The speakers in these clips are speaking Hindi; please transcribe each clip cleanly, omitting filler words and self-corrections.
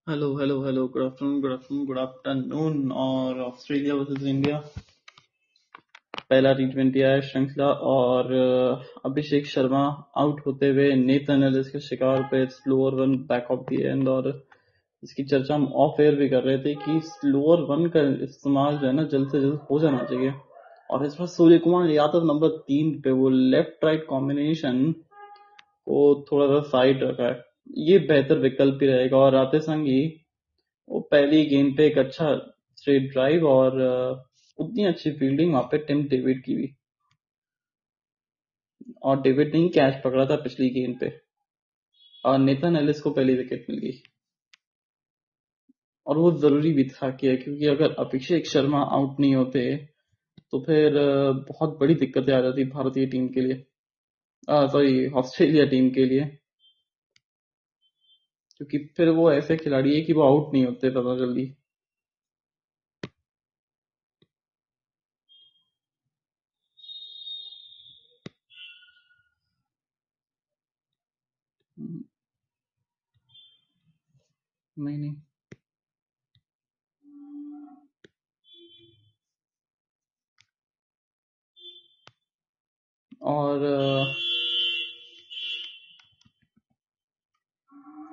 Hello hello hello, good afternoon. और ऑस्ट्रेलिया वर्सेस इंडिया पहला टी20 है श्रृंखला, और अभिषेक शर्मा आउट होते हुए नेथन एलिस के शिकार पे slower one back of the end. और इसकी चर्चा हम ऑफ एयर भी कर रहे थे कि स्लोअर वन का इस्तेमाल जो है ना जल्द से जल्द हो जाना चाहिए। और इस बार सूर्य कुमार यादव नंबर 3 पे वो लेफ्ट राइट कॉम्बिनेशन को थोड़ा सा साइड रखा है, ये बेहतर विकल्प ही रहेगा। और आते संग ही वो पहली गेंद पे एक अच्छा स्ट्रेट ड्राइव और उतनी अच्छी फील्डिंग वहां पे टिम डेविड की भी। और डेविड ने ही कैच पकड़ा था पिछली गेंद पे, और नेथन एलिस को पहली विकेट मिल गई। और वो जरूरी भी था क्योंकि अगर अभिषेक शर्मा आउट नहीं होते तो फिर बहुत बड़ी दिक्कतें आ जाती भारतीय टीम के लिए, सॉरी ऑस्ट्रेलिया टीम के लिए। क्योंकि फिर वो ऐसे खिलाड़ी है कि वो आउट नहीं होते ज्यादा जल्दी। नहीं नहीं। और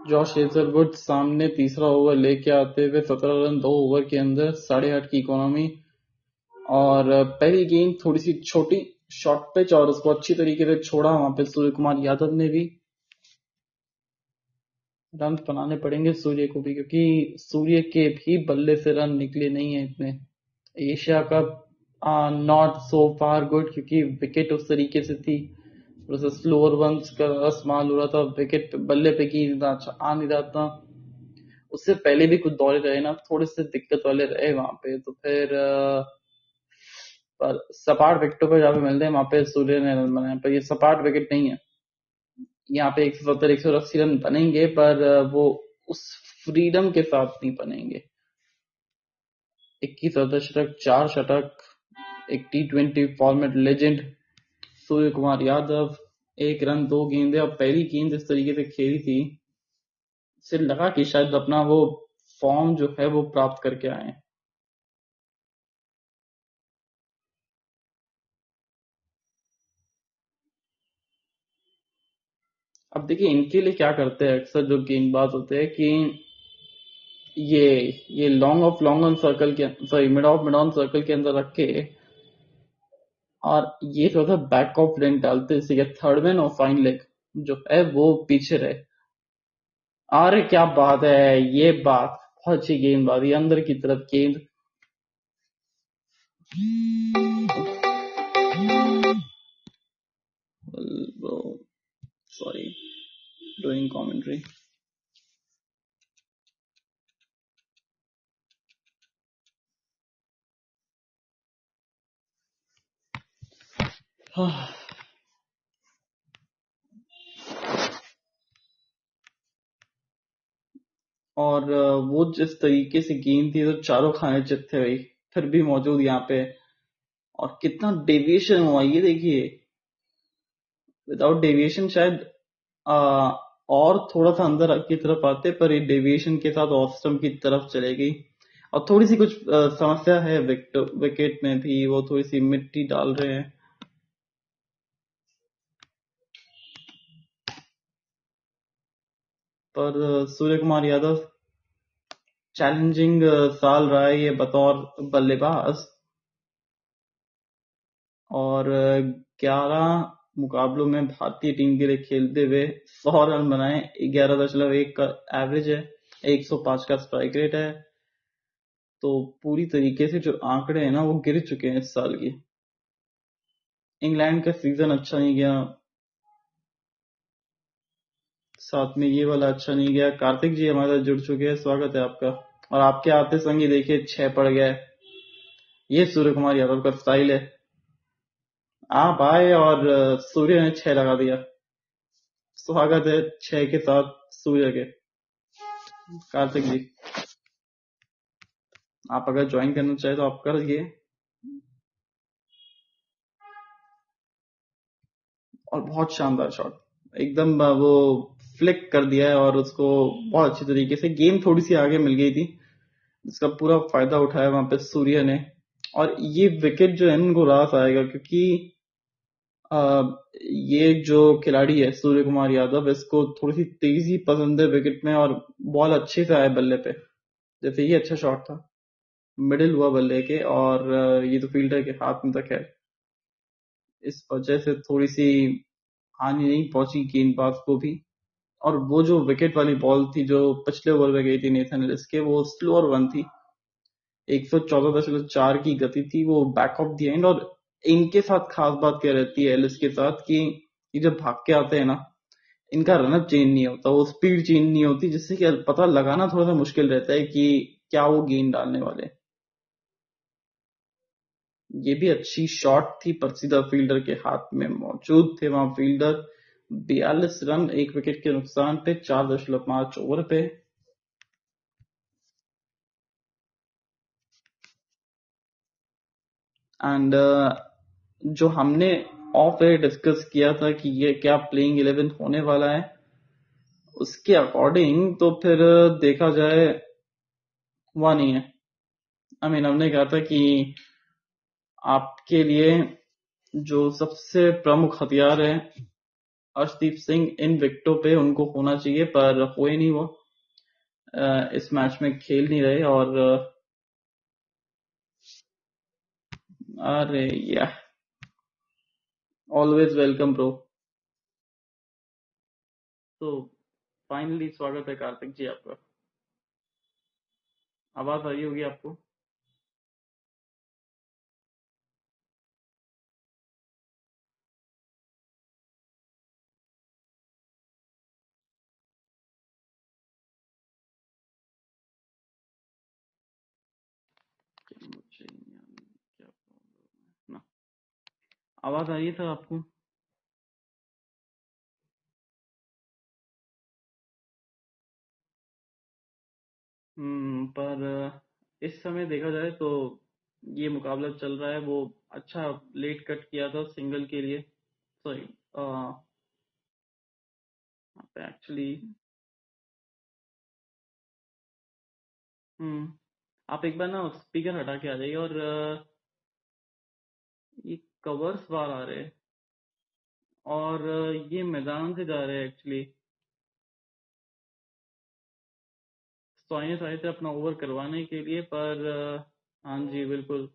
जॉश हेजलवुड सामने तीसरा ओवर लेके आते हुए 17 रन 2 ओवर के अंदर 8.5 की इकोनॉमी। और पहली गेंद थोड़ी सी छोटी शॉर्ट पिच और उसको अच्छी तरीके से छोड़ा वहां पे सूर्य कुमार यादव ने भी। रन बनाने पड़ेंगे सूर्य को भी, क्योंकि सूर्य के भी बल्ले से रन निकले नहीं है इतने। Asia cup not so far good, क्योंकि विकेट उस तरीके से थी, थोड़ा सा स्लोअर वंस का इस्तेमाल हो रहा था, विकेट बल्ले पे की अच्छा आ नहीं रहा था। उससे पहले भी कुछ दौरे रहे ना, थोड़े से दिक्कत वाले रहे वहां पे। तो फिर पर सपाट विकेटों पे जहाँ पे मिलते हैं वहां पे सूर्य ने रन बनाए, पर ये सपाट विकेट नहीं है। यहाँ पे 170-180 रन बनेंगे, पर वो उस फ्रीडम के साथ नहीं बनेंगे। 21 अर्धशतक, 4 शतक, एक टी20 format legend Surya Kumar Yadav, 1 run 2 गेंदे। और पहली गेंद इस तरीके से खेली थी, इससे लगा कि शायद अपना वो फॉर्म जो है वो प्राप्त करके आए। अब देखिए इनके लिए क्या करते हैं अक्सर जो गेंदबाज होते हैं कि ये ये long off long on circle के, सॉरी मिड ऑन सर्कल के अंदर रख के, और ये थोड़ा सा बैक ऑफ लेंथ डालते हैं, इससे थर्ड मैन और फाइन लेग जो है वो पीछे रहे। अरे क्या बात है, ये बात बहुत अच्छी गेंदबाजी अंदर की तरफ गेंद। Sorry, doing commentary. और वो जिस तरीके से गेंद थी तो चारों खाने चित थे भाई, फिर भी मौजूद यहाँ पे। और कितना डेविएशन हुआ ये देखिए, विदाउट डेविएशन शायद आ, और थोड़ा सा अंदर की तरफ आते, पर ये डेविएशन के साथ ऑफ स्टंप की तरफ चले गई। और थोड़ी सी कुछ समस्या है विकेट में भी, वो थोड़ी सी मिट्टी डाल रहे हैं। पर सूर्य कुमार यादव चैलेंजिंग साल रहा है ये बतौर बल्लेबाज। और 11 मुकाबलों में भारतीय टीम के लिए खेलते हुए 100 रन बनाए, 11.1 का एवरेज है, 105 का स्ट्राइक रेट है। तो पूरी तरीके से जो आंकड़े हैं ना वो गिर चुके हैं इस साल की। इंग्लैंड का सीजन अच्छा नहीं गया, साथ में ये वाला अच्छा नहीं गया। कार्तिक जी हमारे साथ जुड़ चुके हैं, स्वागत है आपका। और आपके आते संग ही देखिए 6 पड़ गया है। ये सूर्य कुमार यादव का स्टाइल है, आप आए और सूर्य ने 6 लगा दिया। स्वागत है 6 के साथ सूर्य के। कार्तिक जी आप अगर ज्वाइन करना चाहे तो आप करिए। और बहुत शानदार शॉट, एकदम वो फ्लिक कर दिया है और उसको बहुत अच्छी तरीके से गेम थोड़ी सी आगे मिल गई थी, जिसका पूरा फायदा उठाया वहां पे सूर्य ने। और ये विकेट जो है इनको रास आएगा, क्योंकि अ, ये जो खिलाड़ी है सूर्य कुमार यादव, इसको थोड़ी सी तेजी पसंद है विकेट में, और बॉल अच्छे से आए बल्ले पे। जैसे ये अच्छा शॉट था, मिडिल हुआ बल्ले के, और ये तो फील्डर के हाथ में तक है। इस वजह से थोड़ी सी हानि नहीं पहुंची गेंदबाज को भी। और वो जो विकेट वाली बॉल थी जो पिछले ओवर में गई थी नेथन एलिस के, वो स्लोअर वन थी, 114.4 की गति थी, वो बैक ऑफ द एंड। और इनके साथ खास बात क्या रहती है एलिस के साथ, कि ये जब भाग के आते हैं ना, इनका रनअप चेंज नहीं होता, वो स्पीड चेंज नहीं होती, जिससे कि पता लगाना थोड़ा सा मुश्किल रहता है कि क्या वो गेंद डालने वाले हैं। ये भी अच्छी शॉट थी, परसीदा फील्डर के हाथ में मौजूद थे वहां फील्डर। 42 रन, एक विकेट के नुकसान पे, 4.5 ओवर पे। एंड जो हमने ऑफ एयर डिस्कस किया था कि ये क्या प्लेइंग 11 होने वाला है, उसके अकॉर्डिंग तो फिर देखा जाए हुआ नहीं है। हमने कहा था कि आपके लिए जो सबसे प्रमुख हथियार है अर्शदीप सिंह, इन विकेटों पे उनको होना चाहिए, पर हुए नहीं वो। इस मैच में खेल नहीं रहे। और अरे या, ऑलवेज वेलकम ब्रो। तो फाइनली स्वागत है कार्तिक जी आपका। आवाज आ रही होगी आपको। मुझे क्या ना, आवाज आ रही था आपको। पर इस समय देखा जाए तो ये मुकाबला चल रहा है, वो अच्छा लेट कट किया था सिंगल के लिए। सॉरी, एक्चुअली हम्म आप एक बार ना स्पीकर हटा के आ जाइए, और ये कवर्स बाहर आ रहे हैं, और ये मैदान से जा रहे हैं एक्चुअली। स्टॉइनिस आए थे अपना ओवर करवाने के लिए, पर हाँ जी बिल्कुल,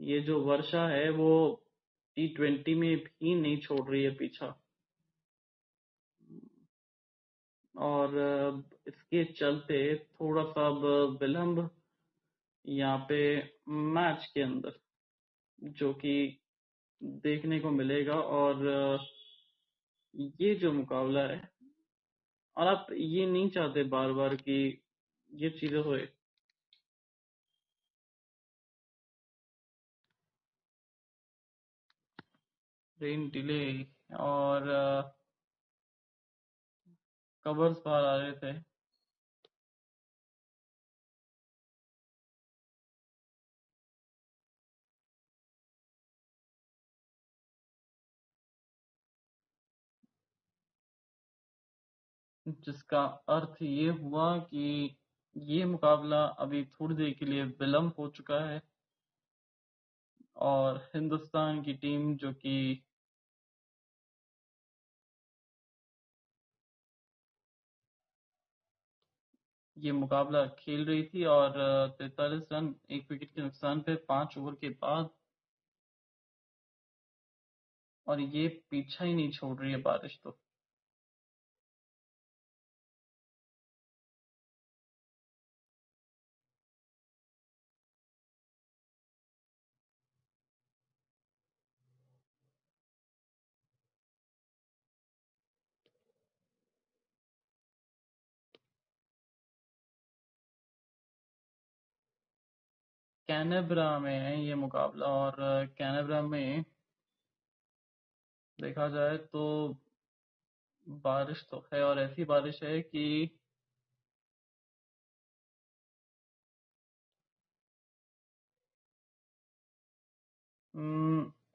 ये जो वर्षा है वो T20 में भी नहीं छोड़ रही है पीछा। और इसके चलते थोड़ा सा अब विलंब यहाँ पे मैच के अंदर, जो कि देखने को मिलेगा। और ये जो मुकाबला है, और आप ये नहीं चाहते बार बार कि ये चीजें होए। रेन डिले, और कवर्स बाहर आ रहे थे, जिसका अर्थ ये हुआ कि ये मुकाबला अभी थोड़ी देर के लिए विलंब हो चुका है। और हिंदुस्तान की टीम जो कि ये मुकाबला खेल रही थी, और 43 रन, एक विकेट के नुकसान पे, 5 ओवर के बाद, और ये पीछा ही नहीं छोड़ रही है बारिश तो। कैनबरा में है ये मुकाबला, और कैनबरा में देखा जाए तो बारिश तो है, और ऐसी बारिश है कि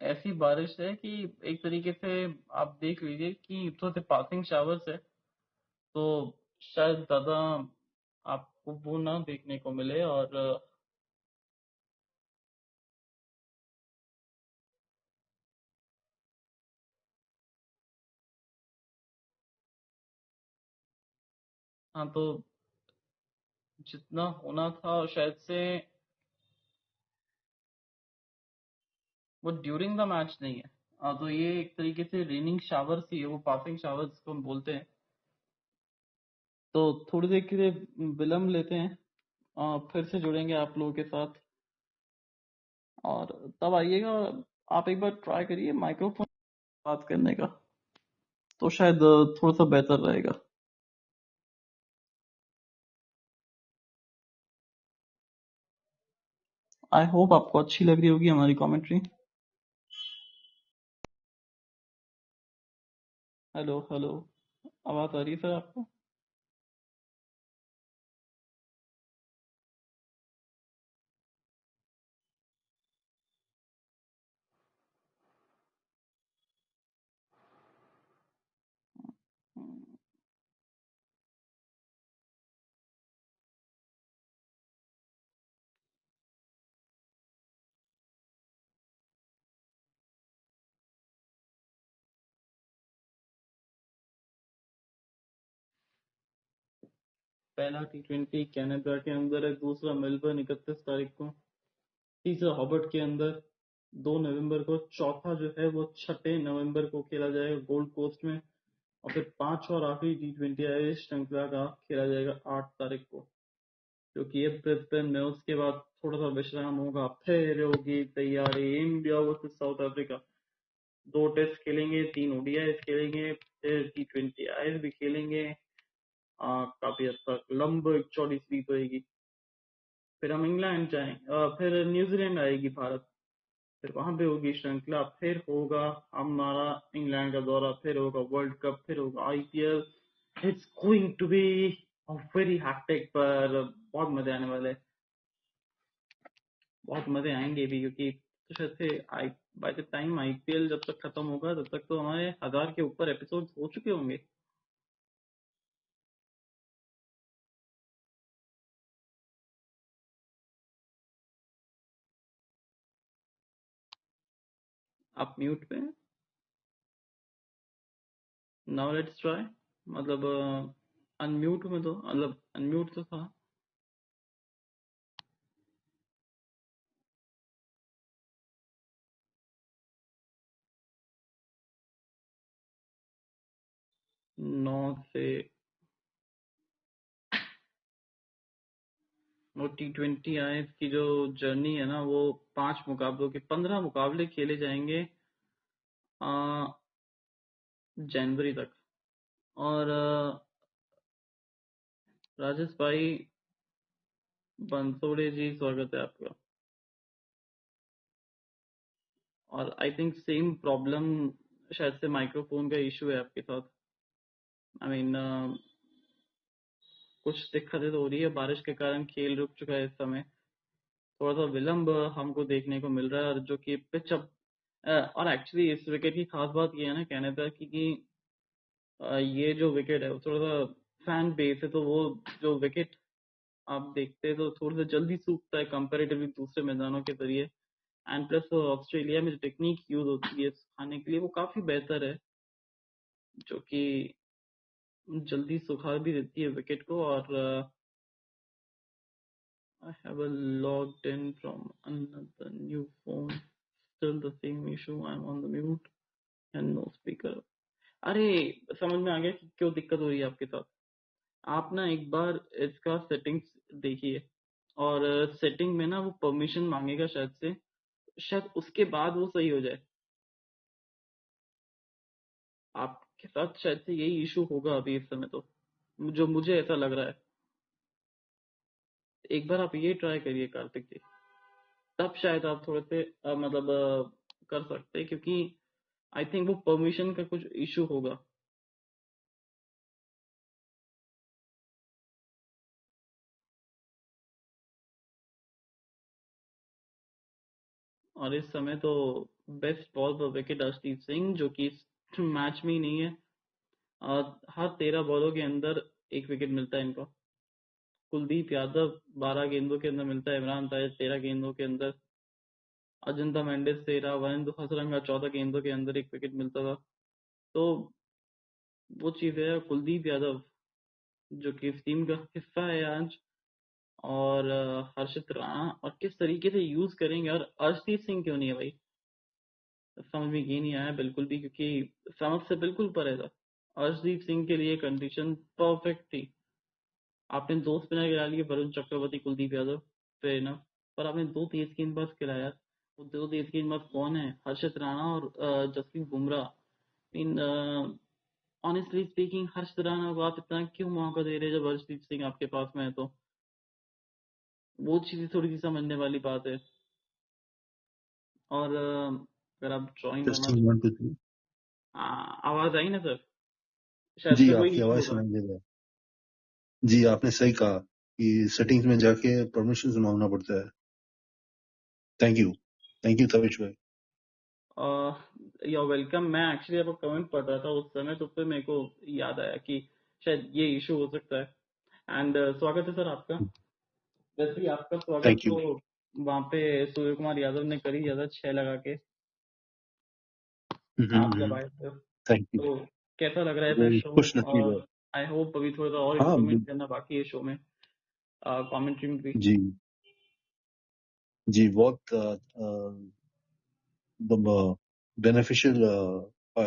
ऐसी बारिश है कि एक तरीके से आप देख लीजिए कि थोड़े से पासिंग शावर्स है। तो शायद ज्यादा आपको वो ना देखने को मिले। और हाँ, तो जितना होना था शायद से वो ड्यूरिंग द मैच नहीं है। तो ये एक तरीके से रेनिंग शावर्स ही है, वो पासिंग शावर्स को हम बोलते हैं। तो थोड़ी देर के लिए विलम्ब लेते हैं, फिर से जुड़ेंगे आप लोगों के साथ। और तब आइएगा, आप एक बार ट्राई करिए माइक्रोफोन बात करने का, तो शायद थोड़ा सा बेहतर रहेगा। आई होप आपको अच्छी लग रही होगी हमारी कमेंट्री। हेलो हेलो, आवाज आ रही है सर आपको? पहला T20 कनाडा के अंदर है, दूसरा मेलबर्न 31 तारीख को, तीसरा हॉबर्ट के अंदर 2 नवंबर को, चौथा जो है वो 6 नवंबर को खेला जाएगा गोल्ड कोस्ट में, और फिर पांचवा और आखिरी T20 है श्रृंखला का खेला जाएगा 8 तारीख को, क्योंकि ये ब्रिस्बेन में उसके बाद थोड़ा सा विश्राम होगा, फिर होगी तैयारी India versus South Africa. 2 test खेलेंगे, 3 ODI खेलेंगे, फिर T20 भी खेलेंगे। काफी हद तक लंबी चौड़ी सीरीज होगी। फिर हम इंग्लैंड जाएंगे, फिर न्यूजीलैंड आएगी भारत, फिर वहां पे होगी श्रृंखला, फिर होगा हमारा इंग्लैंड का दौरा, फिर होगा वर्ल्ड कप, फिर होगा IPL। It's going to be very hectic, पर बहुत मजे आने वाले हैं, बहुत मजे आएंगे भी, क्योंकि तो शायद से आई बाय द टाइम IPL जब तक खत्म होगा तब तक तो हमारे 1000 के ऊपर एपिसोड हो चुके होंगे। आप म्यूट पे? नाउ लेट्स ट्राई, मतलब अनम्यूट में तो, मतलब अनम्यूट तो था। 9 से वो T20 की जो जर्नी है ना, वो 5 मुकाबलों के 15 मुकाबले खेले जाएंगे जनवरी तक। और राजेश भाई बंसोड़े जी, स्वागत है आपका। और आई थिंक सेम प्रॉब्लम, शायद से माइक्रोफोन का इशू है आपके साथ। आई मीन कुछ दिक्कतें तो हो रही है, बारिश के कारण खेल रुक चुका है इस समय, थोड़ा सा विलंब हमको देखने को मिल रहा है। और जो कि पिच अप, और एक्चुअली इस विकेट की खास बात ये है ना कनाडा की, कि ये जो विकेट है वो थोड़ा सा फैन बेस है, तो वो जो विकेट आप देखते हैं तो थोड़ा सा जल्दी सूखता है कंपेरेटिवली दूसरे मैदानों के जरिए। एंड प्लस ऑस्ट्रेलिया में जो टेक्निक यूज होती है सुखाने के लिए वो काफी बेहतर है, जो कि जल्दी सुखा भी देती है विकेट को। और I have a logged in from another new phone. Still the same issue. I'm on the mute and no speaker. अरे, समझ में आ गया कि क्यों दिक्कत हो रही है आपके साथ। आप ना एक बार इसका सेटिंग्स देखिए, और सेटिंग में ना वो परमिशन मांगेगा शायद से, शायद उसके बाद वो सही हो जाए। आपके साथ शायद से यही इशू होगा अभी इस समय, तो जो मुझे ऐसा लग रहा है। एक बार आप ये ट्राई करिए कार्तिक जी, तब शायद आप थोड़े से मतलब कर सकते हैं, क्योंकि आई थिंक वो परमिशन का कुछ इशू होगा। और इस समय तो बेस्ट बॉल पर विकेट अर्शदीप सिंह, जो कि मैच में ही नहीं है, हर 13 बॉलों के अंदर एक विकेट मिलता है इनको। कुलदीप यादव 12 गेंदों के अंदर मिलता है, इमरान ताहिर 13 गेंदों के अंदर, अजंता मेंडिस 13, वरिंद्र हसरंगा 14 गेंदों के अंदर एक विकेट मिलता था। तो वो चीज है, कुलदीप यादव जो कि इस टीम का हिस्सा है आज, और हर्षित राणा, और किस तरीके से यूज करेंगे, और अर्शदीप सिंह क्यों नहीं है भाई, समझ में ये नहीं आया बिल्कुल भी, क्योंकि समझ से बिल्कुल परे था। अर्शदीप सिंह के लिए कंडीशन परफेक्ट थी। आपने दो स्पिनर गिरा लिए, वरुण चक्रवर्ती, कुलदीप यादव, फेयर इनफ, पर आपने दो तेज गेंदबाज खिलाया। वो दो तेज गेंदबाज कौन है? हर्षित राणा और जसप्रीत बुमराह। इन ऑनेस्टली स्पीकिंग, हर्षित राणा को आप इतना क्यों मौका दे रहे हैं जब हर्षदीप सिंह आपके पास में है? तो वो चीज थोड़ी सी समझने वाली बात है। और अगर आप ड्राइंग होना, टेस्टिंग 1 2 3। आवाज आई ना सर? शायद जी, से कोई आपकी इशू आवाज होगा। सुनाई दे रहा है। जी, आपने सही कहा कि सेटिंग्स में जाके परमिशन मांगना पड़ता है। थैंक यू तविश भाई। Your welcome. मैं एक्चुअली आपको कमेंट पढ़ रहा था उस समय, तो फिर मेरे को याद आया कि शायद ये इशू हो सकता है। एंड स्वागत है सर आपका। वैसे ही आपका स्वागत थैंक यू। तो वहाँ पे सूर्य कुमार यादव ने कर ही दिया था 6 लगा के, आप जब आए थे। Thank you. तो कैसा लग रहा है वो सर शो? खुश नसीब है। और आई होप अभी थोड़ा सा और हाँ इम्प्रूवमेंट करना बाकी है शो में, कमेंट्री में भी। जी जी, बहुत बेनिफिशियल,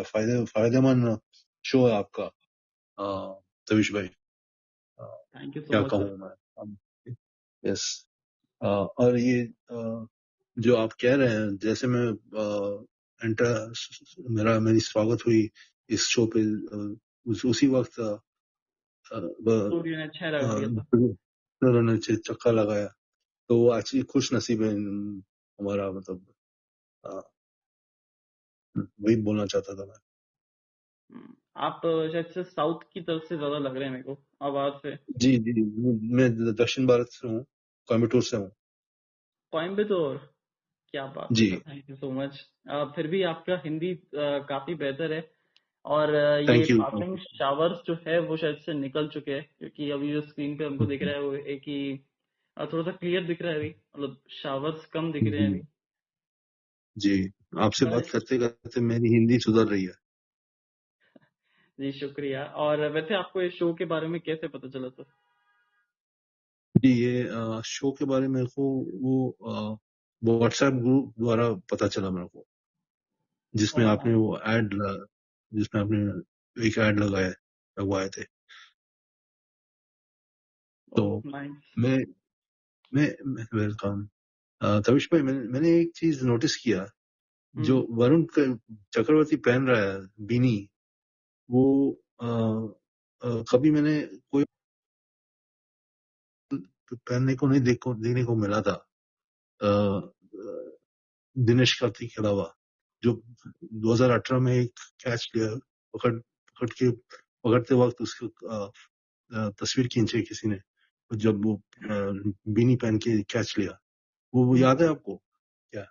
फायदेमंद शो है आपका तविश भाई। थैंक यू सो क्या मच सर। कहूँ मैं। यस। और ये जो आप कह रहे हैं, जैसे मैं मेरी स्वागत हुई इस शो पे, उसी वक्त सूर्य ने 6 लगा दिया था। उन्होंने चक्का लगाया, तो वो एक्चुअली खुश नसीब है हमारा, मतलब अ, वही बोलना चाहता था मैं। आप शायद से साउथ की तरफ से ज्यादा लग रहे हैं मेरे को आवाज से। जी जी, मैं दक्षिण भारत से हूँ, कोयम्बटूर से हूँ। कोयम्बटूर, क्या बात है जी, sir, thank you so much. फिर भी आपका हिंदी काफी बेहतर है। और ये थैंक यू। पासिंग शावर्स जो है वो शायद से निकल चुके हैं, क्योंकि अभी जो स्क्रीन पे हमको दिख रहा है वो एक ही थोड़ा सा क्लियर दिख रहा है अभी, मतलब शावर्स कम दिख रहे हैं जी अभी। जी, आपसे बात अरे, करते करते मेरी हिंदी सुधर रही है। जी शुक्रिया। और वैसे आपको इस शो के बारे में कैसे पता चला सर? जी, ये शो के बारे में को वो व्हाट्सएप ग्रुप द्वारा पता चला मेरे को, जिसमें ओह आपने नाइस। वो जिसमें आपने एक ऐड लगवाए थे। तो ओह नाइस। मैं मैं वेलकम। तविश भाई, मैंने एक चीज नोटिस किया, जो हम्म। वरुण चक्रवर्ती पहन रहा है बीनी, वो कभी मैंने कोई पहनने को नहीं देखने को मिला था, दिनेश कार्तिक के अलावा, जो 2018 में एक कैच लिया, पकड़ते वक्त उसकी तस्वीर खींचे किसी ने, जब वो बीनी पहन के कैच लिया, वो याद है आपको क्या?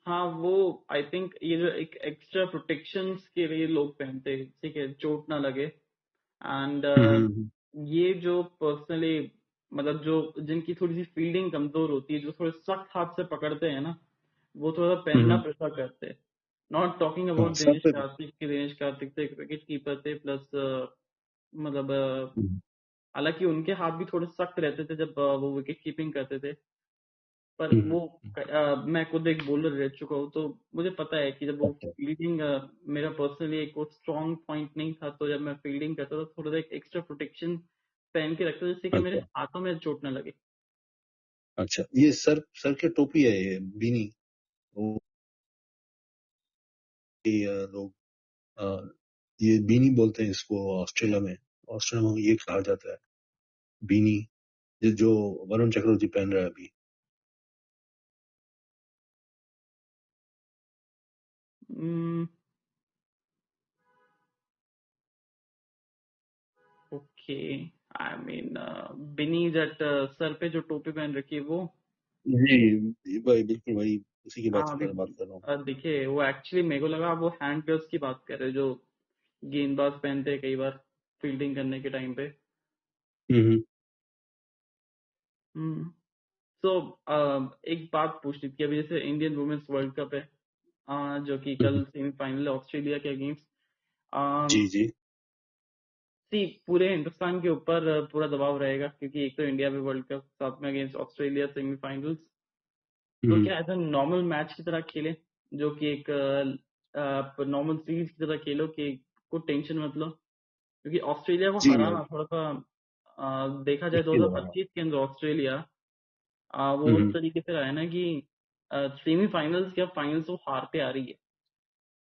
हाँ, वो आई थिंक ये जो एक एक्स्ट्रा प्रोटेक्शन के लिए लोग पहनते हैं, ठीक है, चोट ना लगे। एंड हम्म ये जो पर्सनली, मतलब जो जिनकी थोड़ी सी फील्डिंग कमजोर होती है, जो थोड़े सख्त हाथ से पकड़ते हैं ना, वो थोड़ा पहनना हम्म, प्रेफर करते हैं। नॉट टॉकिंग हाँ, अबाउट सर दिनेश पे। कार्तिक की। दिनेश कार्तिक तो एक विकेट कीपर थे, प्लस मतलब हम्म, हालांकि उनके हाथ भी थोड़े सख्त रहते थे जब वो विकेट कीपिंग करते थे। पर हम्म, वो मैं खुद एक बॉलर रह चुका हूँ, तो मुझे पता है कि जब वो अच्छा फील्डिंग, मेरा पर्सनली एक वो स्ट्रॉन्ग पॉइंट नहीं था, तो जब मैं फील्डिंग करता था थोड़ा सा एक एक्स्ट्रा प्रोटेक्शन पहन के रखता था, जिससे कि मेरे अच्छा हाथों में चोट ना लगे। अच्छा, ये सर के टोपी है, ये बीनी, वो ये लोग ये बीनी बोलते हैं इसको, ऑस्ट्रेलिया में ये कहा जाता है, बीनी, जो वरुण चक्रवर्ती पहन रहा है अभी। Okay, I mean Binny that, sir पे जो टोपी पहन रखी है वो। जी भाई, बिल्कुल भाई, उसी की हाँ अभी बात कर रहा हूँ। देखिए, वो एक्चुअली मेरे को लगा वो हैंड ग्लव्स की बात कर रहे हो, जो गेंदबाज पहनते हैं कई बार फील्डिंग करने के टाइम पे। हम्म। तो एक बात पूछनी थी, अभी जैसे इंडियन वुमेन्स वर्ल्ड कप है, जो कि हम्म। कल सेमीफाइनल है ऑस्ट्रेलिया के अगेंस्ट। जी जी। सी पूरे हिंदुस्तान के ऊपर पूरा दबाव रहेगा, क्योंकि एक तो इंडिया में वर्ल्ड कप, साथ में अगेंस्ट ऑस्ट्रेलिया सेमीफाइनल्स। तो हम्म। क्या ऐसा नॉर्मल मैच की तरह खेले, जो कि एक नॉर्मल सीरीज की तरह खेलो, कि कोई टेंशन मत लो, क्योंकि ऑस्ट्रेलिया को जी हराना थोड़ा सा देखा जाए मुश्किल है। 2025 के अंदर ऑस्ट्रेलिया वो उस हम्म। तरीके से रहा है ना कि सेमीफाइनल्स या फाइनल्स वो हारते आ रही है।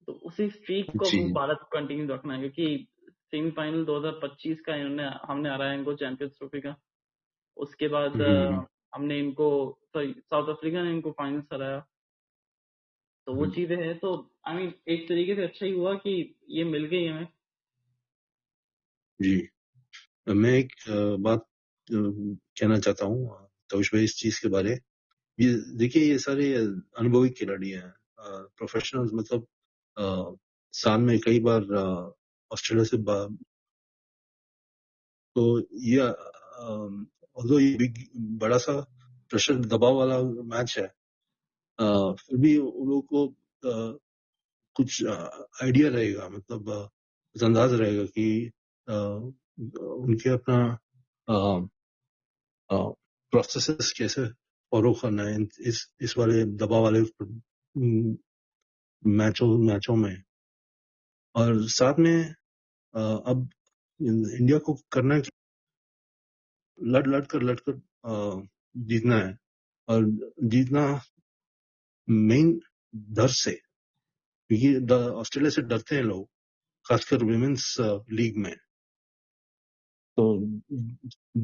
तो उसी स्ट्रीक को जी। अब भारत को कंटिन्यू रखना है, क्योंकि सेमीफाइनल 2025 का इन्होंने हमने हराया इनको चैंपियंस ट्रॉफी का। उसके बाद हम्म। हमने इनको, सॉरी साउथ अफ्रीका ने इनको फाइनल्स हराया। तो वो हम्म। चीजें हैं, तो आई मीन एक तरीके से अच्छा ही हुआ कि ये मिल गई हमें। जी। मैं एक बात कहना चाहता हूँ तविश भाई इस चीज के बारे। ये देखिए, ये सारे अनुभवी खिलाड़ी हैं, प्रोफेशनल्स, मतलब साल में कई बार ऑस्ट्रेलिया से तो ये although ये बड़ा सा प्रेशर दबाव वाला मैच है, फिर भी उन लोगों को कुछ आइडिया रहेगा, मतलब कुछ अंदाज रहेगा कि उनके अपना प्रोसेसेस कैसे फॉलो करना है इस वाले दबाव वाले मैचों में। और साथ में अब इंडिया को करना है कि लड़ कर जीतना है, और जीतना मेन डर से, क्योंकि ऑस्ट्रेलिया से डरते हैं लोग, खासकर विमेन्स लीग में। तो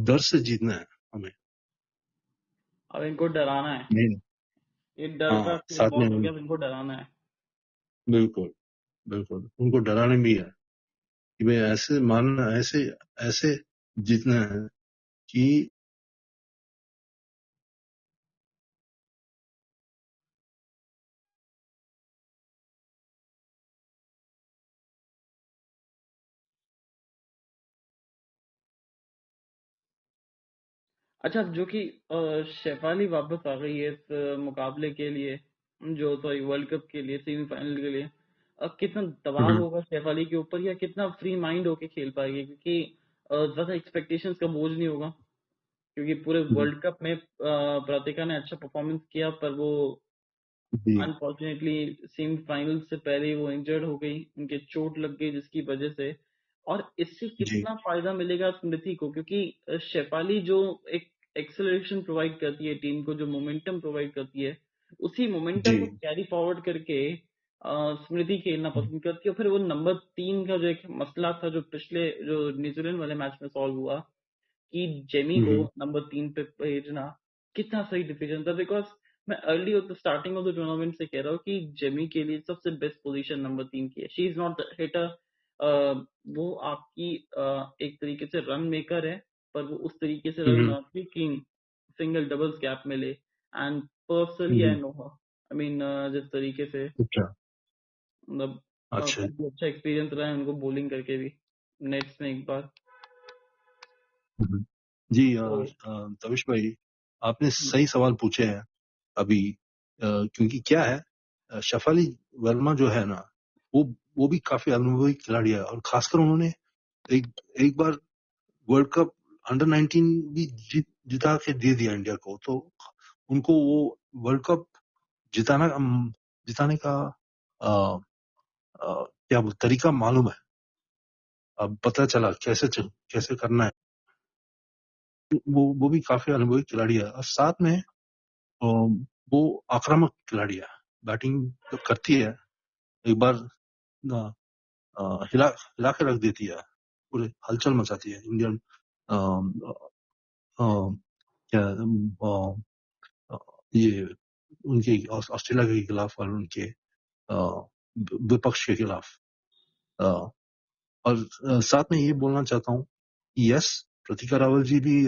डर से जीतना है हमें अब इनको डराना है, मेन। ये डर का हाँ, सीन साथ में बहुत हो गया, अब इनको डराना है। बिल्कुल बिल्कुल उनको डराने भी है कि भाई ऐसे मानना, ऐसे ऐसे जीतना है कि अच्छा, जो कि शेफाली वापस आ गई है इस मुकाबले के लिए, जो सॉरी वर्ल्ड कप के लिए सेमीफाइनल के लिए, अब कितना दबाव हम्म। होगा शेफाली के ऊपर, या कितना फ्री माइंड होके खेल पाएगी, क्योंकि ज्यादा एक्सपेक्टेशंस का बोझ नहीं होगा, क्योंकि पूरे हम्म। वर्ल्ड कप में प्रतिका ने अच्छा परफॉर्मेंस किया, पर वो जी अनफॉर्चुनेटली सेमीफाइनल से पहले ही वो इंजर्ड हो गई, उनके चोट लग गई, जिसकी वजह से। और इससे जी कितना फायदा मिलेगा स्मृति को, क्योंकि शेफाली जो एक एक्सेलरेशन प्रोवाइड करती है टीम को, जो मोमेंटम प्रोवाइड करती है, उसी मोमेंटम जी। को कैरी फॉरवर्ड करके स्मृति खेलना पसंद करती है। और फिर वो नंबर 3 का जो एक मसला था, जो पिछले जो न्यूजीलैंड वाले मैच में सॉल्व हुआ, कि जेमी को हम्म। नंबर 3 पे भेजना कितना सही डिसीजन था। बिकॉज मैं early of the starting of the tournament से कह रहा हूँ कि जेमी के लिए सबसे बेस्ट पोजीशन नंबर 3 की है। शी इज नॉट हिटर, वो आपकी एक तरीके से रन मेकर है, पर वो उस तरीके से रन हम्म। बनाती है कि सिंगल डबल्स गैप में ले। And personally I hmm. No her, I mean जिस तरीके से अच्छा। मतलब अच्छा। काफी अच्छा एक्सपीरियंस रहा है उनको बॉलिंग करके भी नेट्स में एक बार। हम्म। जी तो तविश भाई, आपने सही सवाल पूछे हैं अभी। क्योंकि क्या है, शफाली वर्मा जो है ना, वो वो भी काफी अनुभवी खिलाड़ी है, और खासकर उन्होंने एक एक बार वर्ल्ड कप अंडर 19 भी जिता के दे दिया इंडिया को। तो उनको वो वर्ल्ड कप जिताने का क्या तरीका मालूम है, अब पता चला कैसे करना है। वो भी काफी अनुभवी खिलाड़ी है, और साथ में वो आक्रामक खिलाड़ी है। बैटिंग जब करती है, एक बार हिला हिला के रख देती है, पूरे हलचल मचाती है इंडियन क्या ये उनके ऑस्ट्रेलिया के खिलाफ और उनके विपक्ष के खिलाफ। और साथ में ये बोलना चाहता हूँ, यस, प्रतिका रावल जी भी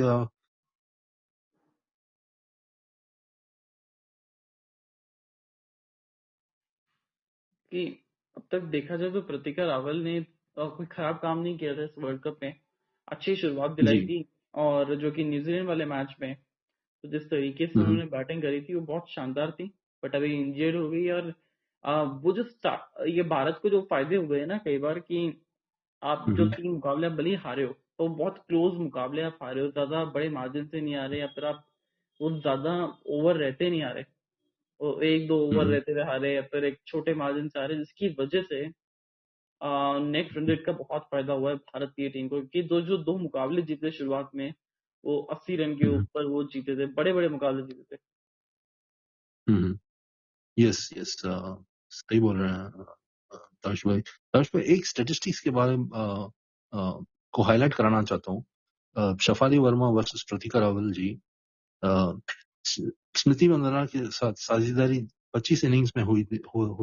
कि अब तक देखा जाए तो प्रतिका रावल ने कोई खराब काम नहीं किया था इस वर्ल्ड कप में, अच्छी शुरुआत दिलाई जी। थी। और जो कि न्यूजीलैंड वाले मैच में तो जिस तरीके से हम्म उन्होंने बैटिंग करी थी वो बहुत शानदार थी। बट अभी इंजर्ड हो गई। और वो जो ये भारत को जो फायदे हुए हैं ना कई बार कि आप जो हम्म 3 मुकाबले आप भले ही हारे हो तो बहुत क्लोज मुकाबले आप हारे हो, ज्यादा बड़े मार्जिन से नहीं आ रहे, या फिर आप वो ज्यादा ओवर रहते नहीं आ रहे, वो 1-2 ओवर हम्म रहते हुए हारे या फिर एक छोटे मार्जिन से आ रहे, जिसकी वजह से नेट रन रेट का बहुत फायदा हुआ है भारत की टीम को, कि जो 2 मुकाबले जीते शुरुआत में वो 80 रन के हम्म ऊपर वो जीते थे, बड़े बड़े मुकाबले जीते थे। हम्म यस यस, सही बोल रहे हैं तर्श भाई। तर्श भाई, एक स्टेटिस्टिक्स के बारे में को हाईलाइट कराना चाहता हूँ। शफाली वर्मा वर्सेस प्रतिका रावल जी। स्मृति मंदाना के साथ साझेदारी 25 इनिंग्स में हुई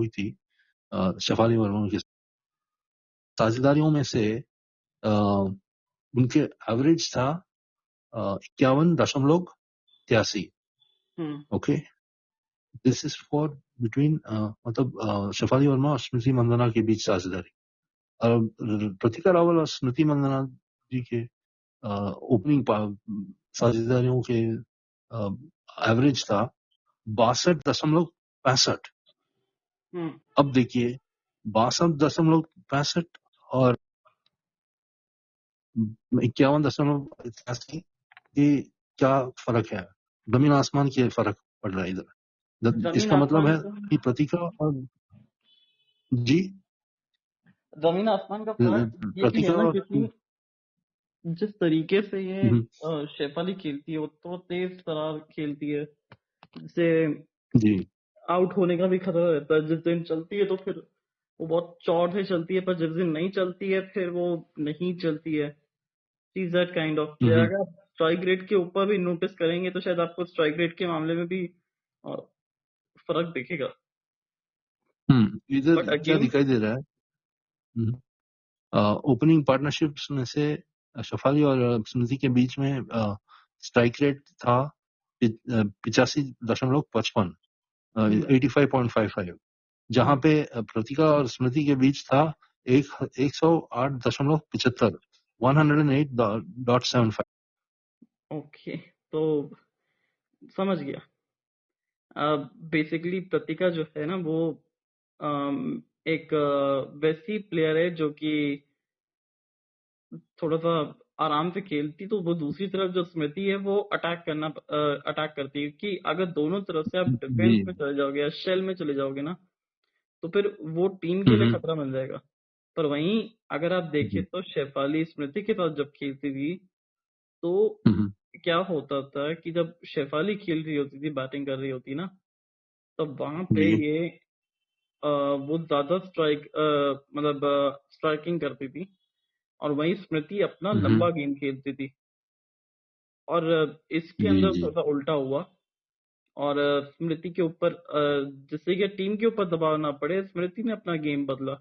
थी। शफाली वर्मा की साझेदारियों में से उनके एवरेज था 51.83। Hmm okay, this is for between मतलब शफाली वर्मा और स्मृति मंदाना के बीच साझेदारी। और प्रतिका रावल और स्मृति मंदाना जी के ओपनिंग साझेदारियों के एवरेज था 62.65। हम्म अब देखिए 62.65 और 51.83, ये क्या फर्क है? जमीन आसमान की फर्क पड़ रहा है इधर। जमीन इसका मतलब आसमान है का कि प्रतीका और जी, जमीन आसमान का फर्क ये भी है प्रतीका ना, और क्योंकि जिस तरीके से ये हम्म, शेफाली खेलती है वो तो तेज तरार खेलती है, जिससे जी आउट होने का भी खतरा रहता है। जिस दिन चलती है तो फिर वो बहुत चौड़ से चलती है, पर जिस दिन नहीं चलती है फिर वो नहीं चलती है। Is that kind of player. Hmm अगर आप स्ट्राइक रेट के ऊपर भी नोटिस करेंगे तो शायद आपको स्ट्राइक रेट के मामले में भी अ, फर्क दिखेगा। इधर बट क्या अगेन दिखाई दे रहा है? ओपनिंग पार्टनरशिप्स में से शफाली और स्मृति के बीच में स्ट्राइक रेट था 85.55, 85.55, जहां पे प्रतिका और स्मृति के बीच था 108.75, 108.75। ओके, तो समझ गया। बेसिकली प्रतिका जो है ना वो एक वैसी प्लेयर है जो कि थोड़ा सा आराम से खेलती, तो वो दूसरी तरफ जो स्मृति है वो अटैक करती है, कि अगर दोनों तरफ से आप जी। डिफेंस में चले जाओगे या शेल में चले जाओगे ना तो फिर वो टीम के लिए हम्म खतरा बन जाएगा। पर वहीं अगर आप देखें जी। तो शेफाली स्मृति के साथ जब खेलती थी तो हम्म क्या होता था कि जब शेफाली खेल रही होती थी, बैटिंग कर रही होती ना, तब वहां पे जी। ये वो ज्यादा मतलब स्ट्राइकिंग करती थी, और वहीं स्मृति अपना हम्म लंबा गेम खेलती थी। और इसके जी अंदर जी। थोड़ा उल्टा हुआ। और स्मृति के ऊपर जिससे कि टीम के ऊपर दबाव ना पड़े, स्मृति ने अपना गेम बदला।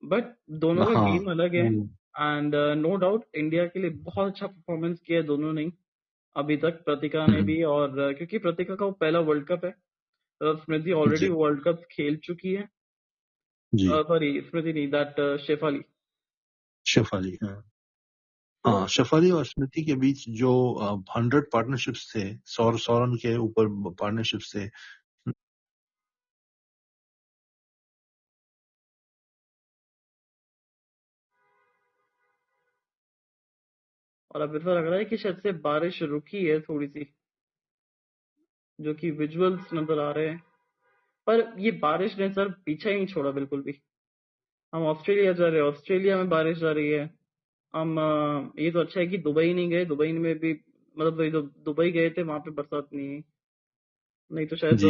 बट दोनों का हाँ। गेम अलग है। हम्म, एंड नो डाउट इंडिया के लिए बहुत अच्छा परफॉर्मेंस किया है दोनों ने अभी तक, प्रतिका ने हम्म, भी। और क्योंकि प्रतिका का वो पहला वर्ल्ड कप है, स्मृति ऑलरेडी जी वर्ल्ड कप खेल चुकी है। जी। सॉरी, स्मृति नहीं, दैट शेफाली। शेफाली, हाँ। तो हाँ, शेफाली और स्मृति के बीच जो 100 पार्टनरशिप्स थे, 100 रन के ऊपर पार्टनरशिप्स थे। और अब ऐसा लग रहा है कि शायद से बारिश रुकी है थोड़ी सी, जो कि विजुअल्स नजर आ रहे हैं। पर ये बारिश ने सर पीछा ही नहीं छोड़ा बिल्कुल भी। हम ऑस्ट्रेलिया जा रहे हैं, ऑस्ट्रेलिया में बारिश जा रही है। हम ये तो अच्छा है कि दुबई नहीं गए, दुबई में भी मतलब वही तो दुबई गए थे, वहां पे बरसात नहीं है। नहीं तो शायद जी।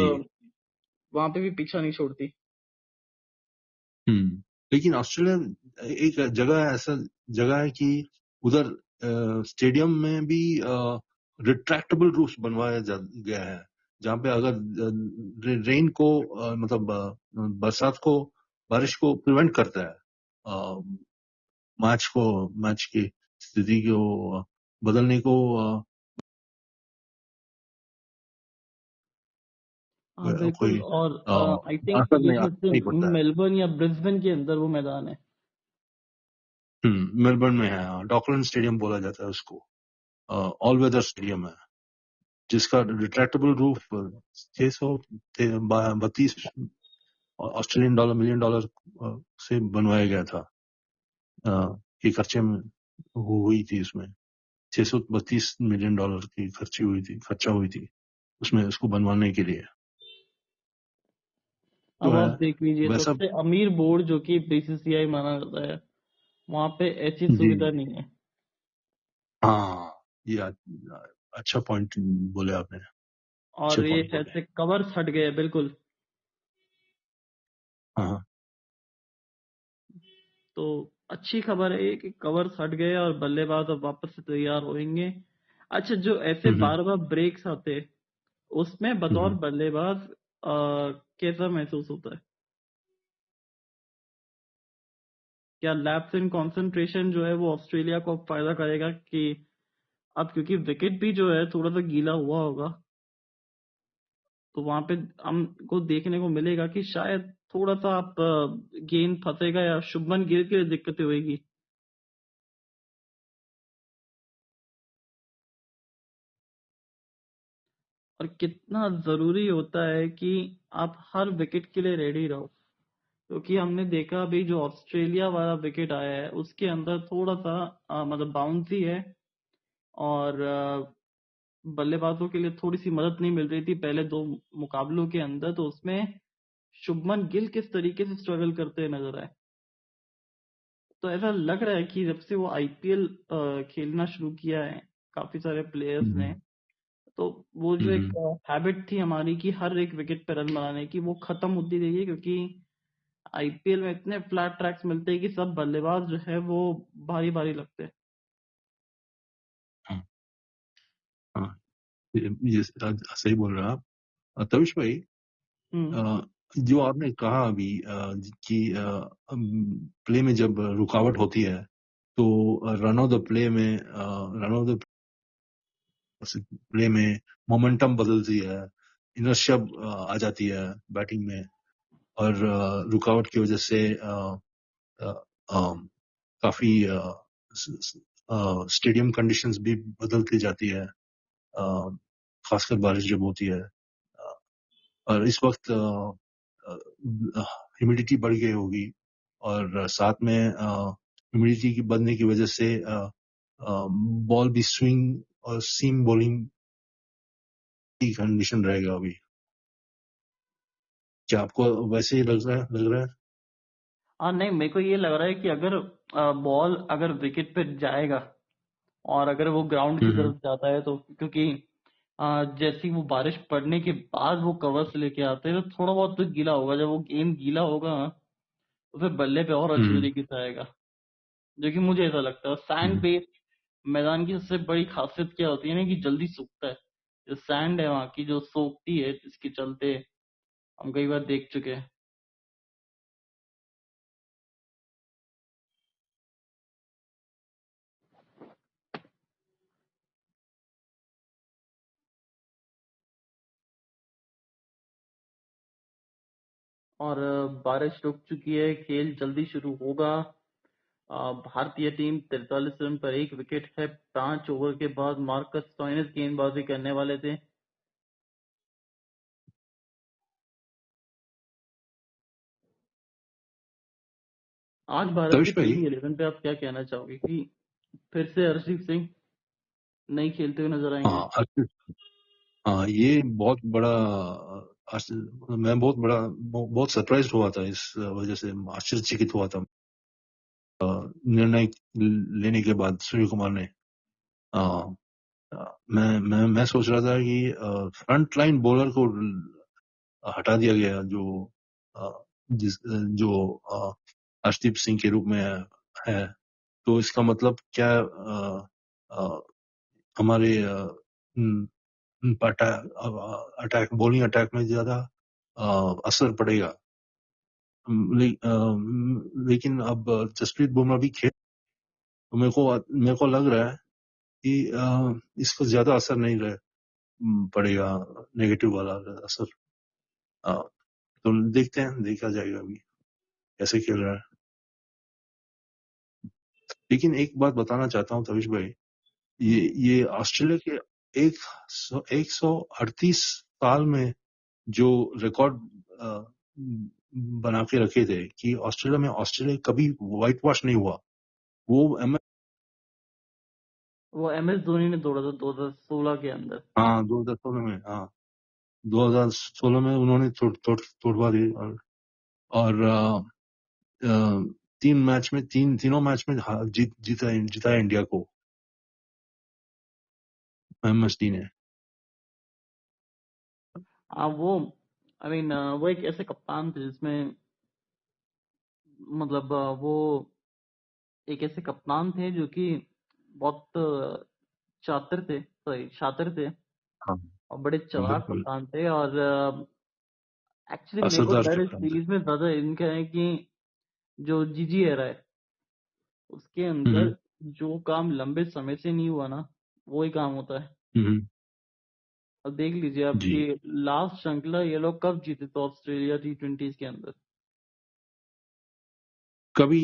वहां पे भी पीछा नहीं छोड़ती। लेकिन ऑस्ट्रेलिया एक जगह ऐसा जगह है कि उधर स्टेडियम में भी रिट्रैक्टेबल रूफ्स बनवाया गया है, जहाँ पे अगर रेन को मतलब बरसात को, बारिश को प्रिवेंट करता है, मैच की स्थिति को बदलने को हाँ बिल्कुल। कोई और आई थिंक असर ये नहीं शायद से नहीं पड़ता है। मेलबर्न या ब्रिस्बेन के अंदर वो मैदान है। मेलबर्न में है, डॉकलैंड स्टेडियम बोला जाता है उसको। ऑल वेदर स्टेडियम है जिसका retractable roof 632 Australian dollar million dollar से बनवाया गया था। के खर्चे में हुई थी इसमें 632 मिलियन डॉलर की खर्चा हुई थी उसमें उसको बनवाने के लिए। तो अब है आप देख लीजिए, वैसा। सबसे अमीर बोर्ड जो कि बीसीसीआई माना जाता है, वहां पे ऐसी जी सुविधा नहीं है। हाँ, ये अच्छा पॉइंट बोले आपने, अच्छे और ये पॉइंट शायद बोले। से कवर हट गए बिल्कुल। हाँ हाँ। तो अच्छी खबर है ये कि कवर हट गए और बल्लेबाज अब वापस से तैयार होंगे। अच्छा, जो ऐसे हम्म बार बार ब्रेक्स आते, उसमें बतौर हम्म बल्लेबाज कैसा महसूस होता है? क्या लैप्स इन कंसंट्रेशन जो है वो ऑस्ट्रेलिया को फायदा करेगा कि अब क्योंकि विकेट भी जो है थोड़ा सा गीला हुआ होगा, तो वहां पे हमको देखने को मिलेगा कि शायद थोड़ा सा आप गेंद फंसेगा या शुभमन गिल के लिए दिक्कतें होगी। और कितना जरूरी होता है कि आप हर विकेट के लिए रेडी रहो, क्योंकि हमने देखा अभी जो ऑस्ट्रेलिया वाला विकेट आया है उसके अंदर थोड़ा सा मतलब बाउंसी है, और बल्लेबाजों के लिए थोड़ी सी मदद नहीं मिल रही थी पहले दो मुकाबलों के अंदर, तो उसमें शुभमन गिल किस तरीके से स्ट्रगल करते नजर आए। तो ऐसा लग रहा है कि जब से वो आईपीएल खेलना शुरू किया है काफी सारे प्लेयर्स ने, हम्म तो वो जो एक हम्म हैबिट थी हमारी कि हर एक विकेट पे रन बनाने की, वो खत्म होती रही है, क्योंकि आईपीएल में इतने फ्लैट ट्रैक्स मिलते हैं कि सब बल्लेबाज जो है वो भारी भारी लगते हैं। हाँ हाँ, ये सही बोल रहे हैं आप। तविश भाई, हम्म। जो आपने कहा अभी कि प्ले में जब रुकावट होती है तो रन ऑफ द प्ले में प्ले में मोमेंटम बदलती है, इनर्शिया आ जाती है बैटिंग में, और रुकावट की वजह से अ, अ, काफी स्टेडियम कंडीशंस भी बदलती जाती है, खासकर बारिश जब होती है। और इस वक्त ह्यूमिडिटी बढ़ गई होगी, और साथ में ह्यूमिडिटी की बढ़ने की वजह से बॉल भी स्विंग और सीम बॉलिंग की कंडीशन रहेगा अभी। क्या आपको वैसे ही लग रहा है? नहीं, मेरे को ये लग रहा है कि अगर बॉल अगर विकेट पे जाएगा और अगर वो ग्राउंड की हम्म तरफ जाता है, तो क्योंकि जैसी वो बारिश पड़ने के बाद वो कवर्स लेके आते हैं तो थोड़ा बहुत तो गीला होगा, जब वो गेंद गीला होगा तो फिर बल्ले पे और अच्छी हम्म तरीके से आएगा, जो कि मुझे ऐसा लगता है। सैंड हम्म बेस्ड मैदान की सबसे बड़ी खासियत क्या होती है ना, कि जल्दी सूखता है। जो सैंड है वहाँ की जो सोखती है, जिसके चलते हम कई बार देख चुके हैं। और बारिश रुक चुकी है, खेल जल्दी शुरू होगा। भारतीय टीम 43 रन पर एक विकेट है, 5 ओवर के बाद मार्कस स्टोइनिस गेंदबाजी करने वाले थे। आज भारत की तविश भाई, प्लेइंग 11 पे आप क्या कहना चाहोगे कि फिर से हरषदीप सिंह नहीं खेलते हुए नजर आएंगे? हाँ हाँ, ये बहुत बड़ा मैं बहुत सरप्राइज हुआ था, इस वजह से आश्चर्यचकित हुआ था निर्णय लेने के बाद सूर्य कुमार ने। अ, मैं सोच रहा था कि फ्रंट लाइन बॉलर को हटा दिया गया, जो अर्शदीप सिंह के रूप में है। तो इसका मतलब क्या, हमारे अटैक बॉलिंग अटैक में ज्यादा असर पड़ेगा। लेकिन अब जसप्रीत बुमराह भी खेल, तो मेरे को लग रहा है कि इसको ज्यादा असर नहीं पड़ेगा, नेगेटिव वाला असर। अ, तो देखते हैं, देखा जाएगा अभी कैसे खेल रहा है। लेकिन एक बात बताना चाहता हूँ तविश भाई, ये ऑस्ट्रेलिया के 138 साल में जो रिकॉर्ड बना के रखे थे कि ऑस्ट्रेलिया कभी व्हाइट वॉश नहीं हुआ, वो MS धोनी ने तोड़ा था 2016 के अंदर। हाँ 2016 में, हाँ 2016 में उन्होंने तोड़वा दी। और तीनों मैच में जीता इंडिया को MS डी ने। वो वो एक ऐसे कप्तान थे जिसमें मतलब वो एक ऐसे कप्तान थे जो कि बहुत शातिर थे हाँ और बड़े चालाक बिल्कुल, कप्तान थे। और एक्चुअली मेरे को असरदार डर इस कप्तान थे। सीरीज में ज्यादा इनका है कि जो जीजी एरा है उसके अंदर जो काम लंबे समय से नहीं हुआ ना, वो ही काम होता है। हम्म, अब देख लीजिए आप जी। कि लास्ट श्रृंखला ये लोग कब जीते थे ऑस्ट्रेलिया T20 के अंदर। कभी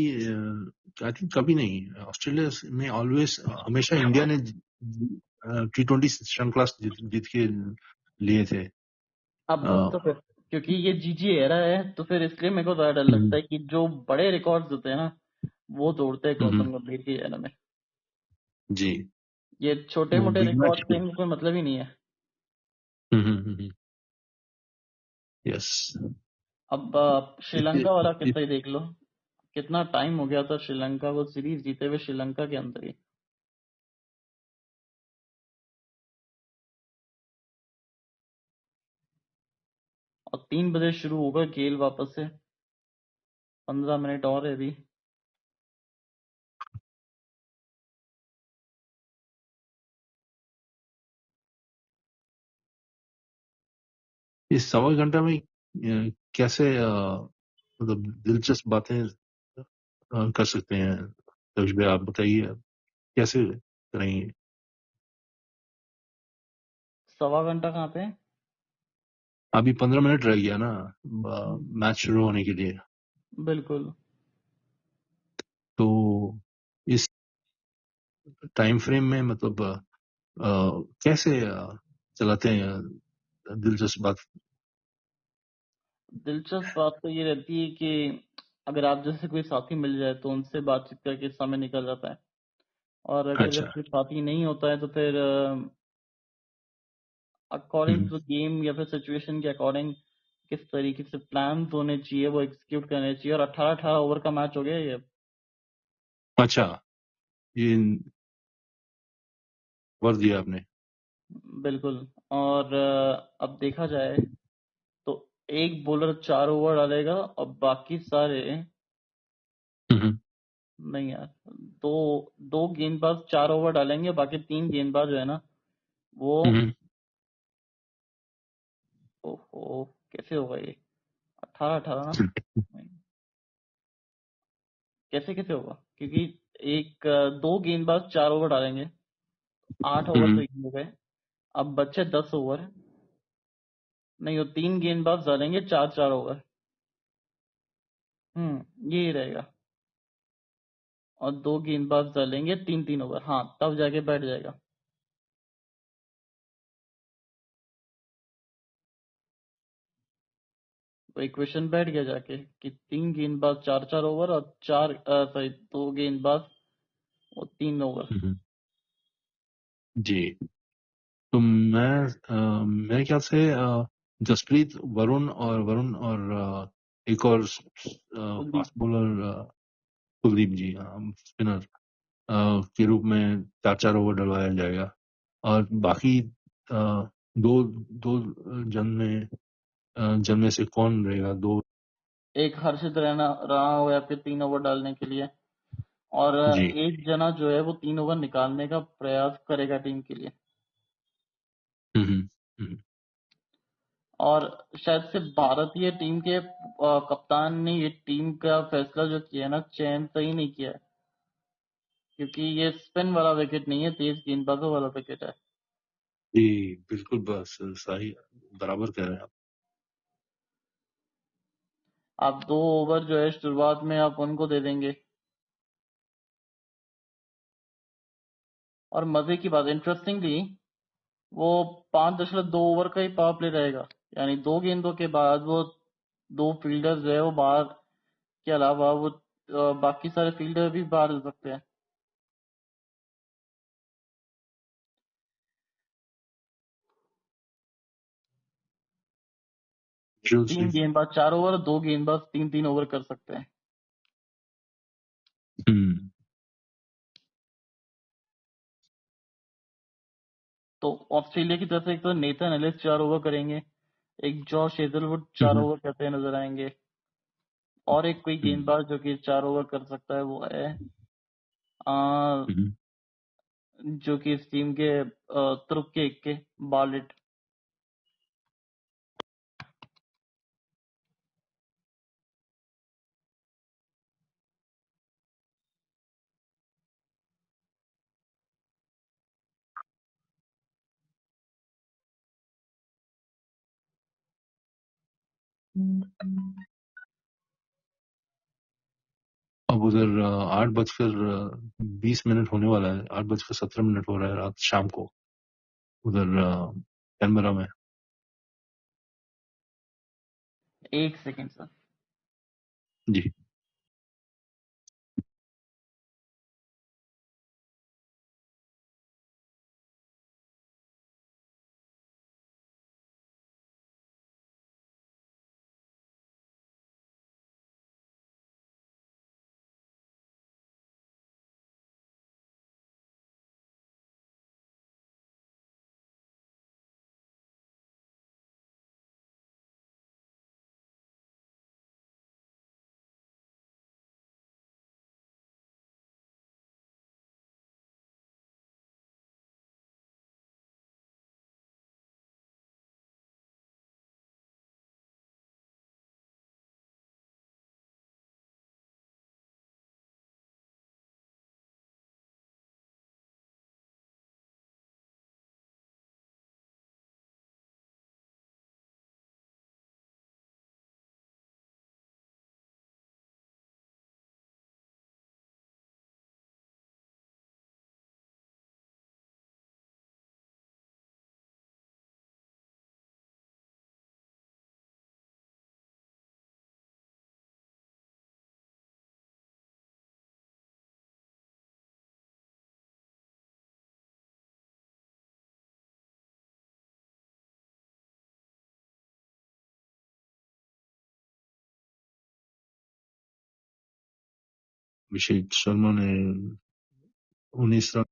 आई थिंक कभी नहीं, ऑस्ट्रेलिया में ऑलवेज हमेशा इंडिया ने T20 श्रृंखला जीत के लिए थे। अब तो फिर क्योंकि ये जीजी एरा है तो फिर इसलिए मेरे को ज्यादा डर लगता है कि जो बड़े रिकॉर्ड्स होते हैं ना वो तोड़ते हैं गौतम गंभीर की एरा में। जी, ये छोटे वो मोटे बिग रिकॉर्ड मैच। से इनको कोई मतलब ही नहीं है। यस। अब इससे श्रीलंका वाला इस किस्सा ही देख लो, कितना टाइम हो गया था श्रीलंका को सीरीज जीते हुए श्रीलंका के अंदर ही। और 3 बजे शुरू होगा खेल वापस से, 15 मिनट और है अभी। इस सवा घंटा में कैसे मतलब दिलचस्प बातें कर सकते हैं तविश भाई, आप बताइए कैसे करेंगे। सवा घंटा कहाँ पे? अभी 15 मिनट रह गया ना मैच शुरू होने के लिए, बिल्कुल। तो इस टाइम फ्रेम में मतलब कैसे चलाते हैं दिलचस्प बात। दिलचस्प बात तो ये रहती है कि अगर आप जैसे कोई साथी मिल जाए तो उनसे बातचीत करके समय निकल जाता है। और अगर जब अच्छा। कोई साथी नहीं होता है तो फिर according hmm, to the game या फिर सिचुएशन के अकॉर्डिंग किस तरीके से प्लान होने चाहिए वो एग्जीक्यूट करने चाहिए। और 18-18 ओवर का मैच हो गया ये। अच्छा, ये वर दिया आपने। बिल्कुल। और अब देखा जाए तो एक बॉलर 4 ओवर डालेगा और बाकी सारे, हम्म, नहीं यार, दो दो गेंदबाज 4 ओवर डालेंगे, बाकी 3 गेंदबाज जो है ना वो, हम्म, ओहो कैसे होगा ये? 18-18 ना? नहीं, कैसे कैसे होगा क्योंकि दो गेंदबाज 4 ओवर डालेंगे, 8 ओवर तो हम्म, ये हो गए। अब बच्चे 10 ओवर, नहीं वो 3 गेंदबाज डालेंगे 4-4 ओवर। ये रहेगा। और 2 गेंदबाज डालेंगे 3-3 ओवर, हाँ तब जाके बैठ जाएगा। तो इक्वेशन बैठ गया जाके कि 3 गेंदबाज 4-4 ओवर और 2 गेंदबाज वो 3 ओवर। हम्म, जी। तो मेरे ख्याल से जसप्रीत, वरुण और एक और कुलदीप। फास्ट बॉलर कुलदीप जी, स्पिनर के रूप में 4-4 ओवर डलवाया जाएगा। और बाकी दो दो जन में से कौन रहेगा दो। एक हर्षित रहना रहा हो या फिर 3 ओवर डालने के लिए। और जी। एक जना जो है वो 3 ओवर निकालने का प्रयास करेगा टीम के लिए। हम्म, हम्म, और शायद से भारतीय टीम के कप्तान ने ये टीम का फैसला जो किया है ना, चयन सही नहीं किया है। क्योंकि ये स्पिन वाला विकेट नहीं है, तेज गेंदबाजों वाला विकेट है। जी बिल्कुल, बस सही, बराबर कह रहे हैं आप। आप 2 ओवर जो है शुरुआत में आप उनको दे देंगे, और मजे की बात, इंटरेस्टिंगली वो 5.2 ओवर का ही पावर प्ले रहेगा। यानी 2 गेंदों के बाद वो 2 फील्डर्स जो है वो बाहर के अलावा वो बाकी सारे फील्डर भी बाहर हो सकते हैं। जो 3 गेंदबाज 4 ओवर, 2 गेंदबाज 3-3 ओवर कर सकते हैं। तो ऑस्ट्रेलिया की तरफ से एक तो नेथन एलिस 4 ओवर करेंगे, एक जॉश हेजलवुड 4 ओवर करते हुए नजर आएंगे, और एक कोई गेंदबाज जो कि 4 ओवर कर सकता है वो है जो कि इस टीम के तुर्क के इक्के बालिट। अब उधर 8:20 होने वाला है, 8:17 हो रहा है रात शाम को उधर कैनबरा में। 1 सेकेंड सर। जी। अभिषेक शर्मा ने 19 रन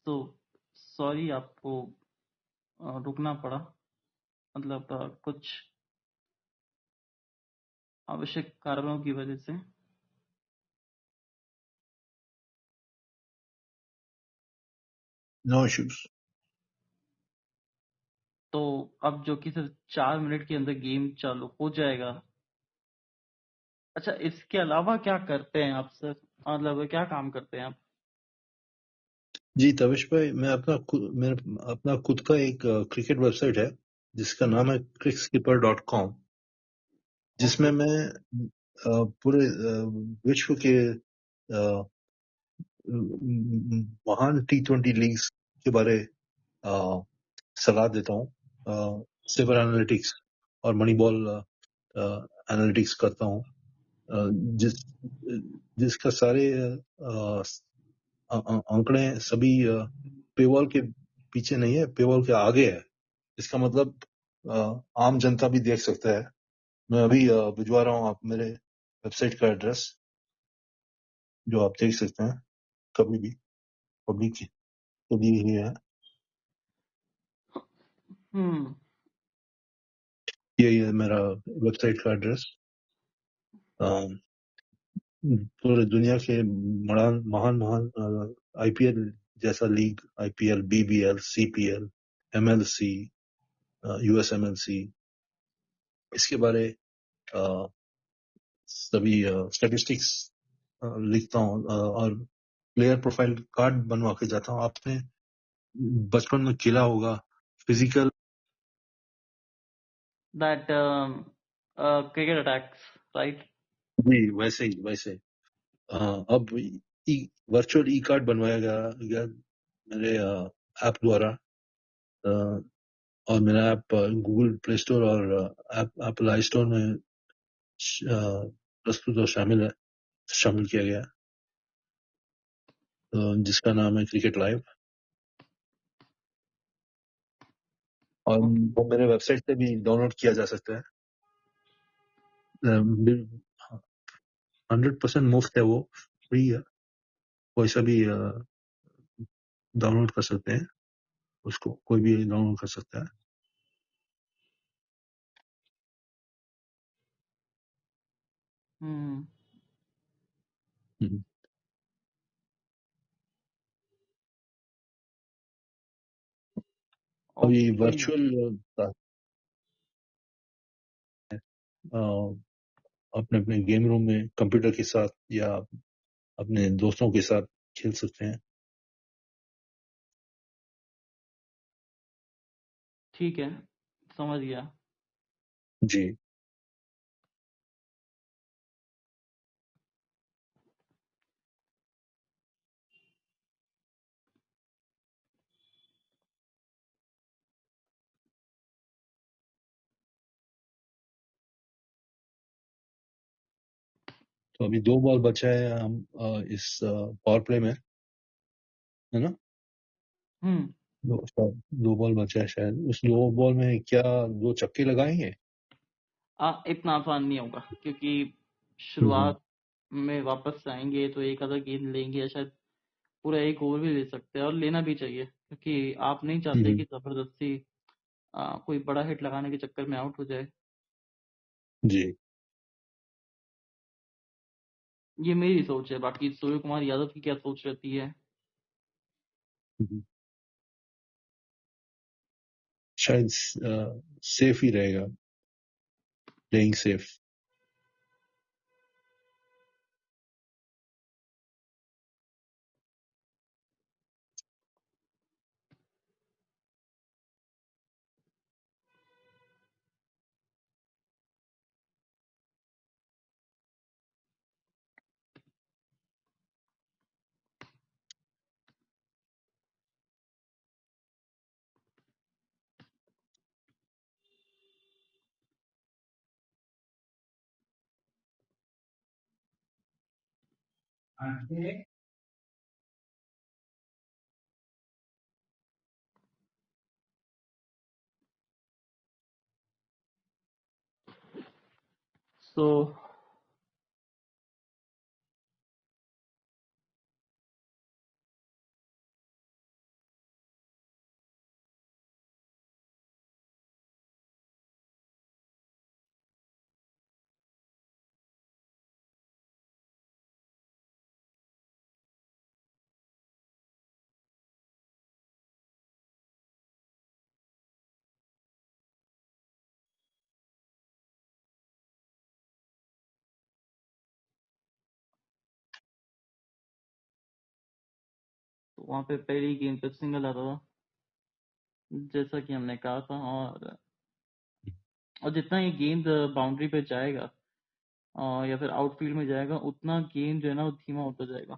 तो सॉरी आपको रुकना पड़ा, मतलब कुछ आवश्यक कारणों की वजह से। No issues. तो अब जो कि सिर्फ 4 मिनट के अंदर गेम चालू हो जाएगा। अच्छा, इसके अलावा क्या करते हैं आप सर? मतलब क्या काम करते हैं आप? जी तविश भाई, मेरा अपना खुद का एक क्रिकेट वेबसाइट है जिसका नाम है crickskipper.com, जिसमें ओके। मैं पूरे विश्व के महान T20 लीग्स के बारे सलाह देता हूँ। सिवर एनालिटिक्स और मनीबॉल एनालिटिक्स करता हूँ, जिस जिसका सारे आंकड़े सभी पेवॉल के पीछे नहीं है, पेवॉल के आगे है। इसका मतलब आम जनता भी देख सकता है। मैं अभी भिजवा रहा हूँ आप मेरे वेबसाइट का एड्रेस, जो आप देख सकते हैं कभी भी, पब्लिक के लिए ही है। हम्म। यही है मेरा वेबसाइट का एड्रेस। पूरे दुनिया के महान महान महान आईपीएल जैसा लीग, IPL, BBL, CPL, MLC, USMLC, इसके बारे सभी स्टैटिस्टिक्स लिखता हूँ और प्लेयर प्रोफाइल कार्ड बनवा के जाता हूँ। आपने बचपन में खेला होगा physical. That cricket attacks, right? जी वैसे अब वर्चुअल ई कार्ड बनवाया गया मेरे ऐप द्वारा। और मेरा ऐप गूगल प्ले स्टोर और एप्पल आई स्टोर में प्रस्तुत और शामिल किया गया, जिसका नाम है क्रिकेट लाइव। और वो मेरे वेबसाइट से भी डाउनलोड किया जा सकता है। 100% मुफ्त है, वो फ्री है, कोई सा भी डाउनलोड कर सकते हैं, उसको कोई भी डाउनलोड कर सकता है। हम्म। हम्म। अभी ओके। वर्चुअल अपने अपने गेम रूम में कंप्यूटर के साथ या अपने दोस्तों के साथ खेल सकते हैं। ठीक है, समझ गया। जी। तो अभी 2 बॉल बचा है, हम इस पावर प्ले में, है ना? हम्म। 2 बॉल बचा है शायद। उस 2 बॉल में क्या 2 छक्के लगाएंगे? इतना आसान नहीं होगा, क्योंकि हम्म। शुरुआत में वापस आएंगे तो एक आधा गेंद लेंगे, या शायद पूरा एक ओवर भी ले सकते हैं, और लेना भी चाहिए, क्योंकि आप नहीं चाहते कि हम्म। जबरदस्ती कोई बड़ा हिट लगाने के चक्कर में आउट हो जाए। जी। ये मेरी सोच है, बाकी सूर्य कुमार यादव की क्या सोच रहती है? हम्म। शायद सेफ ही रहेगा, प्लेइंग सेफ। सो तो वहाँ पे पहली गेंद पे सिंगल आता था, जैसा कि हमने कहा था। और जितना ये गेंद बाउंड्री पे जाएगा या फिर आउटफील्ड में जाएगा, उतना गेंद जो है ना वो धीमा होता जाएगा।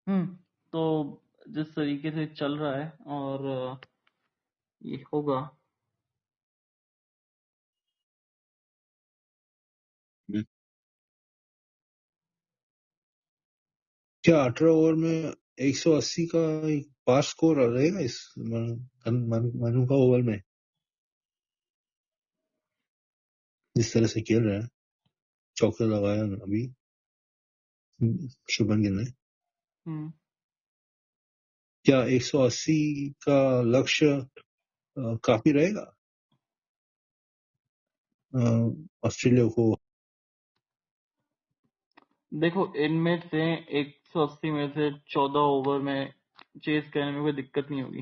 हम्म। तो जिस तरीके से चल रहा है और ये होगा। हम्म। क्या 18 ओवर में 180 का एक पास स्कोर रहेगा इस मनु का ओवर में, जिस तरह से खेल रहे हैं? चौका लगाया अभी शुभमन गिल ने। हम्म क्या 180 का लक्ष्य काफी रहेगा ऑस्ट्रेलिया को? देखो, इनमें से 180 में से 14 ओवर में चेस करने में कोई दिक्कत नहीं होगी,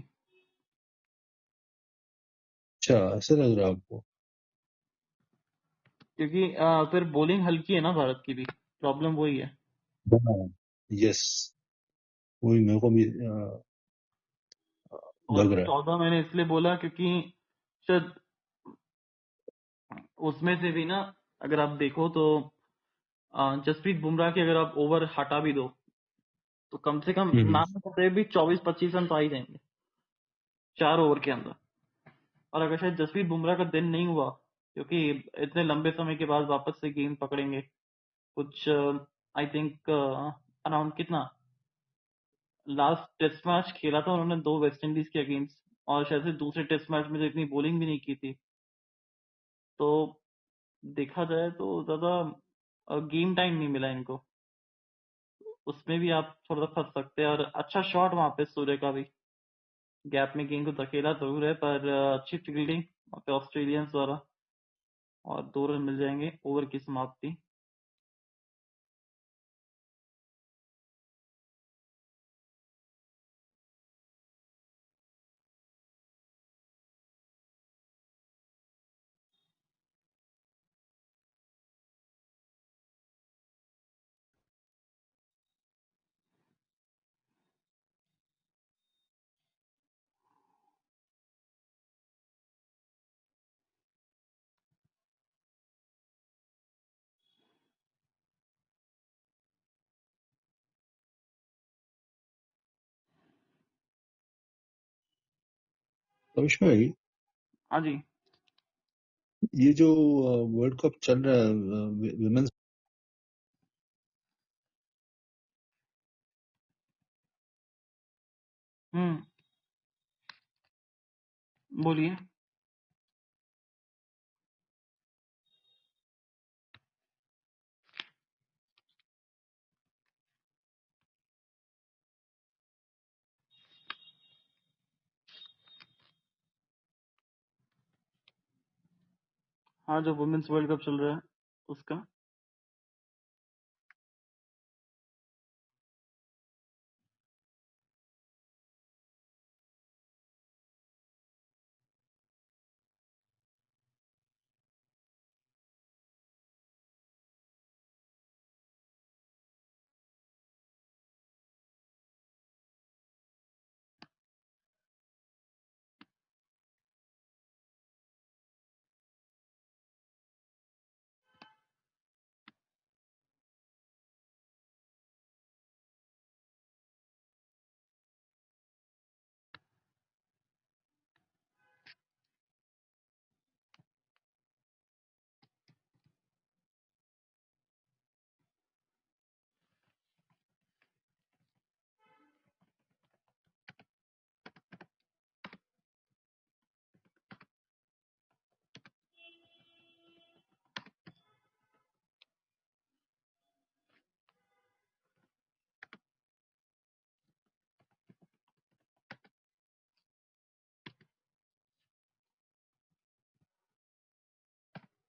अच्छा, ऐसा लग रहा है आपको? क्योंकि फिर बॉलिंग हल्की है ना भारत की भी, प्रॉब्लम वही है। हाँ, यस, वही मेरे को भी और लग रहा है। 14 मैंने इसलिए बोला क्योंकि शायद उसमें से भी ना, अगर आप देखो तो जसप्रीत बुमराह के अगर आप ओवर हटा भी दो तो कम से कम हम्म। ना करते भी 24-25 रन तो आ ही जाएंगे 4 ओवर के अंदर। और अगर शायद जसप्रीत बुमराह का दिन नहीं हुआ, क्योंकि इतने लंबे समय के बाद वापस से गेंद पकड़ेंगे, कुछ आई थिंक अराउंड कितना, लास्ट टेस्ट मैच खेला था उन्होंने 2 वेस्ट इंडीज के अगेंस्ट, और शायद से दूसरे टेस्ट मैच में तो इतनी बॉलिंग भी नहीं की थी। तो देखा जाए तो ज्यादा गेम टाइम नहीं मिला इनको, उसमें भी आप थोड़ा सा फंस सकते हैं। और अच्छा शॉट वहां पे सूर्य का भी, गैप में गेंद को धकेला जरूर है, पर अच्छी फील्डिंग वहाँ पे ऑस्ट्रेलियंस द्वारा, और 2 रन मिल जाएंगे, ओवर की समाप्ति। अविश भाई, हाँ जी। ये जो वर्ल्ड कप चल रहा है विमेंस, हम्म बोलिए। हाँ, जो वुमेन्स वर्ल्ड कप चल रहा है उसका।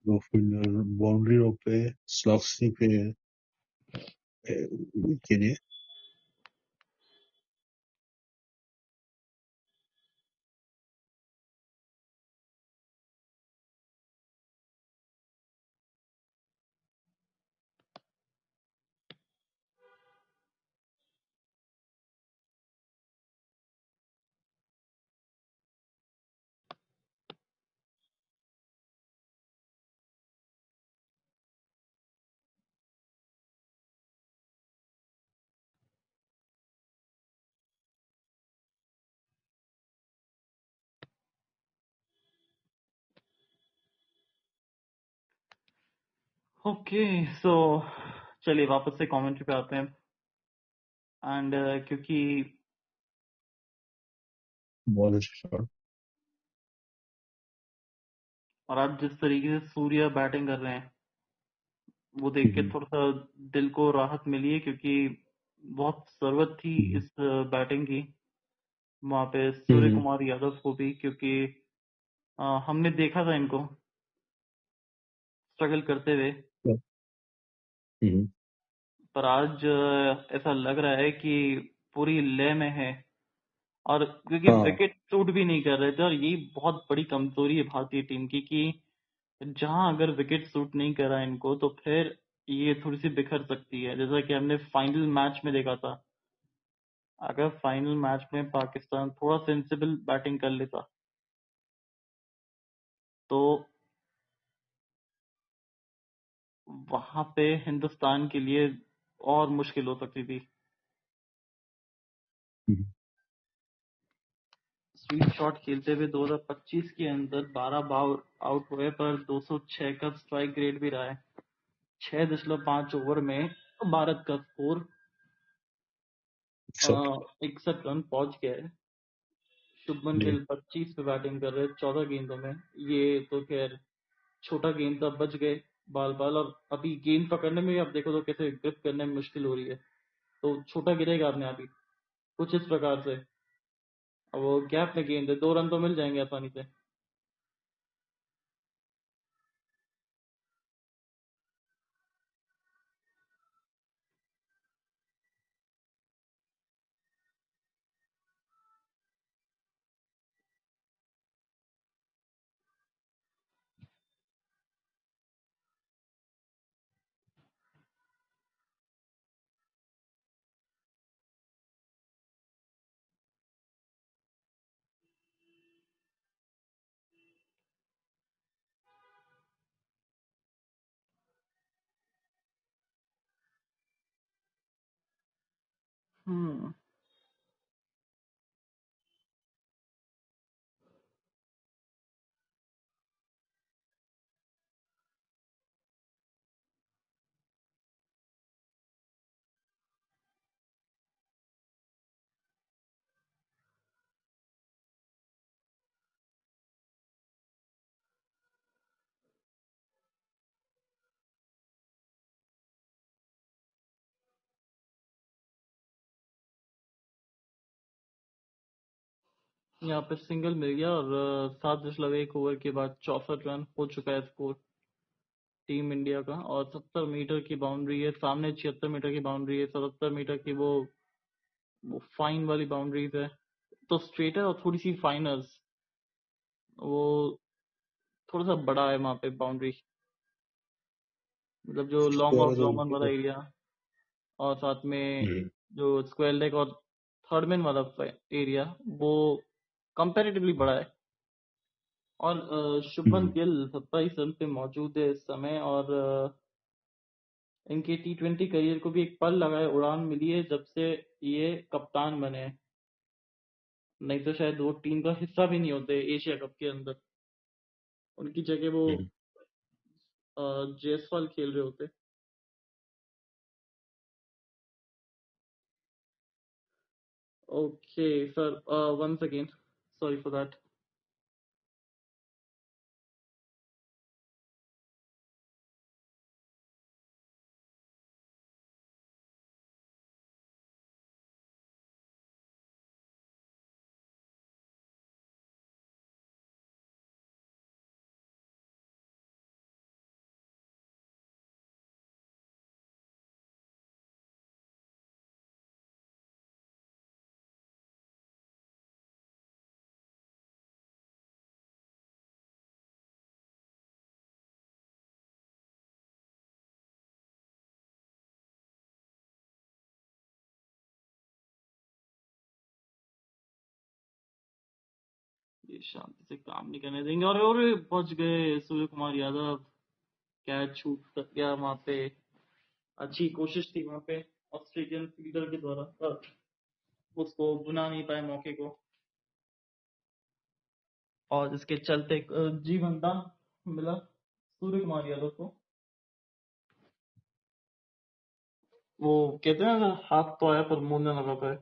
दो फील्डर बाउंड्री रो पे स्लॉक्सी पे के लिए ओके, सो चलिए वापस से कमेंट्री पे आते हैं। एंड क्योंकि बॉल शॉट और आज जिस तरीके से सूर्य बैटिंग कर रहे हैं वो देख के थोड़ा सा दिल को राहत मिली है, क्योंकि बहुत जरूरत थी इस बैटिंग की वहां पे सूर्य कुमार यादव को भी, क्योंकि हमने देखा था इनको स्ट्रगल करते हुए। पर आज ऐसा लग रहा है कि पूरी लय में है, और क्योंकि हाँ विकेट शूट भी नहीं कर रहे थे, और ये बहुत बड़ी कमजोरी है भारतीय टीम की कि जहां अगर विकेट शूट नहीं करा इनको तो फिर ये थोड़ी सी बिखर सकती है, जैसा कि हमने फाइनल मैच में देखा था। अगर फाइनल मैच में पाकिस्तान थोड़ा सेंसिबल बैटिंग कर लेता तो वहां पे हिंदुस्तान के लिए और मुश्किल हो सकती थी। स्वीट शॉट खेलते हुए 2025 के अंदर 12 बार आउट हुए, पर 206 का स्ट्राइक रेट भी रहा है। 6.5 ओवर में भारत का स्कोर 61 रन पहुंच गया है। शुभमन गिल 25 पे बैटिंग कर रहे हैं 14 गेंदों में। ये तो खैर छोटा गेंद था, बच गए बाल बाल, और अभी गेंद पकड़ने में भी आप देखो तो कैसे ग्रिप करने में मुश्किल हो रही है, तो छोटा गिरेगा आपने अभी कुछ इस प्रकार से। अब वो गैप में गेंद है, 2 रन तो मिल जाएंगे आसानी से। हम्म यहाँ पे सिंगल मिल गया, और 7.1 ओवर के बाद 64 रन हो चुका है स्कोर टीम इंडिया का। और 70 मीटर की बाउंड्री है सामने, 76 मीटर की बाउंड्री है, 77 मीटर की वो फाइन वाली बाउंड्रीज है। तो स्ट्रेटर और थोड़ी सी फाइनर्स, वो थोड़ा सा बड़ा है वहां पे बाउंड्री, मतलब जो लॉन्ग ऑफ लॉन्ग वाला एरिया, और साथ में जो स्क्वायर लेग और थर्ड मैन वाला एरिया, वो कंपैरेटिवली बड़ा है। और शुभमन गिल 27 रन पे मौजूद है इस समय, और इनके T20 करियर को भी एक पल लगा है, उड़ान मिली है जब से ये कप्तान बने हैं। नहीं तो शायद वो टीम का हिस्सा भी नहीं होते एशिया कप के अंदर, उनकी जगह वो जायसवाल खेल रहे होते। Okay sir, once again sorry for that. ये शांति से काम नहीं करने देंगे। और बच गए सूर्य कुमार यादव, कैच छूट तक गया वहां पे। अच्छी कोशिश थी वहां पे ऑस्ट्रेलियन फील्डर के द्वारा, पर उसको बुना नहीं पाए मौके को, और इसके चलते जीवन दान मिला सूर्य कुमार यादव को। वो कहते हैं ना, हाथ तो आया पर मुंह न लगा पाए।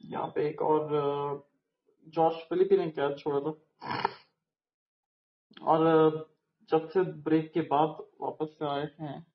यहाँ पे एक और जॉश फिलिपी ने कैच छोड़ा था, और जब से ब्रेक के बाद वापस से आए हैं,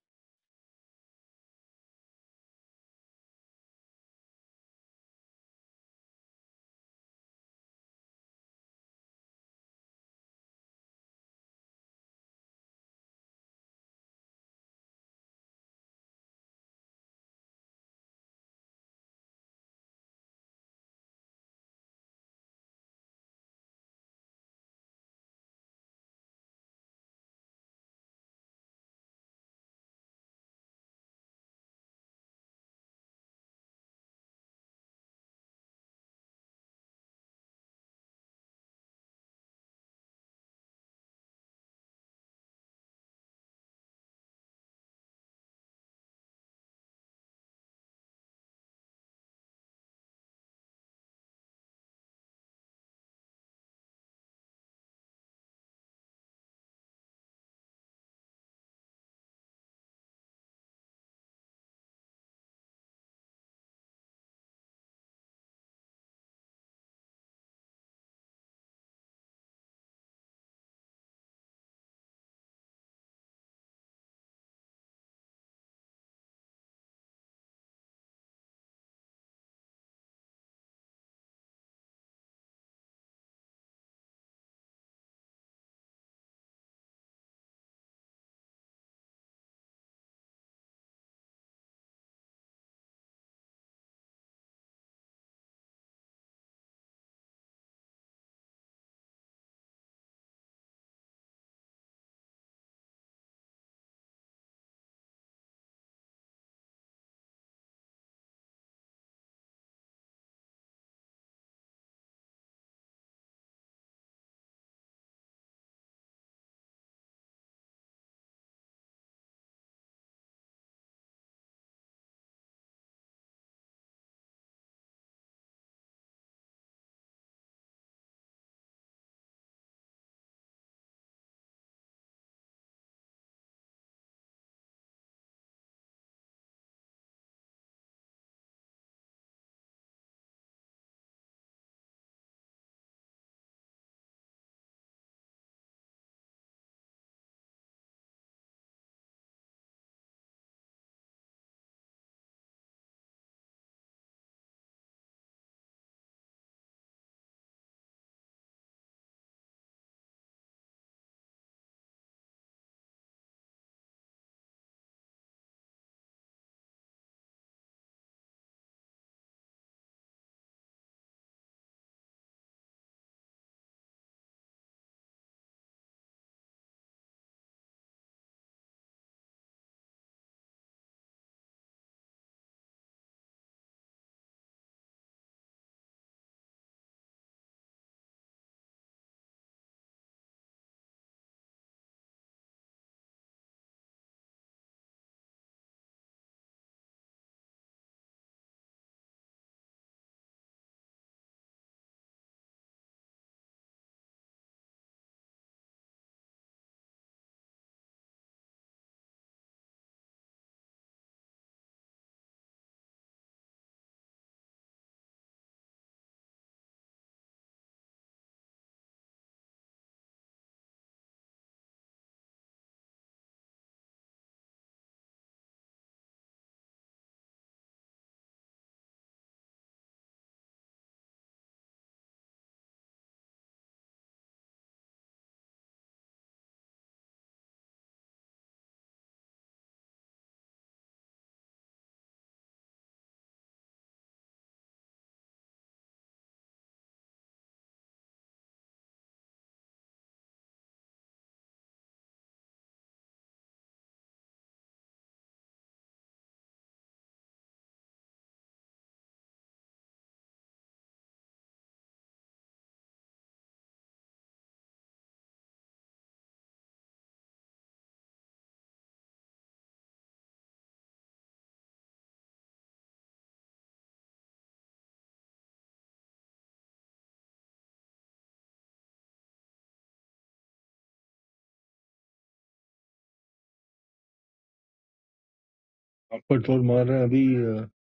पर चोट मार रहे हैं अभी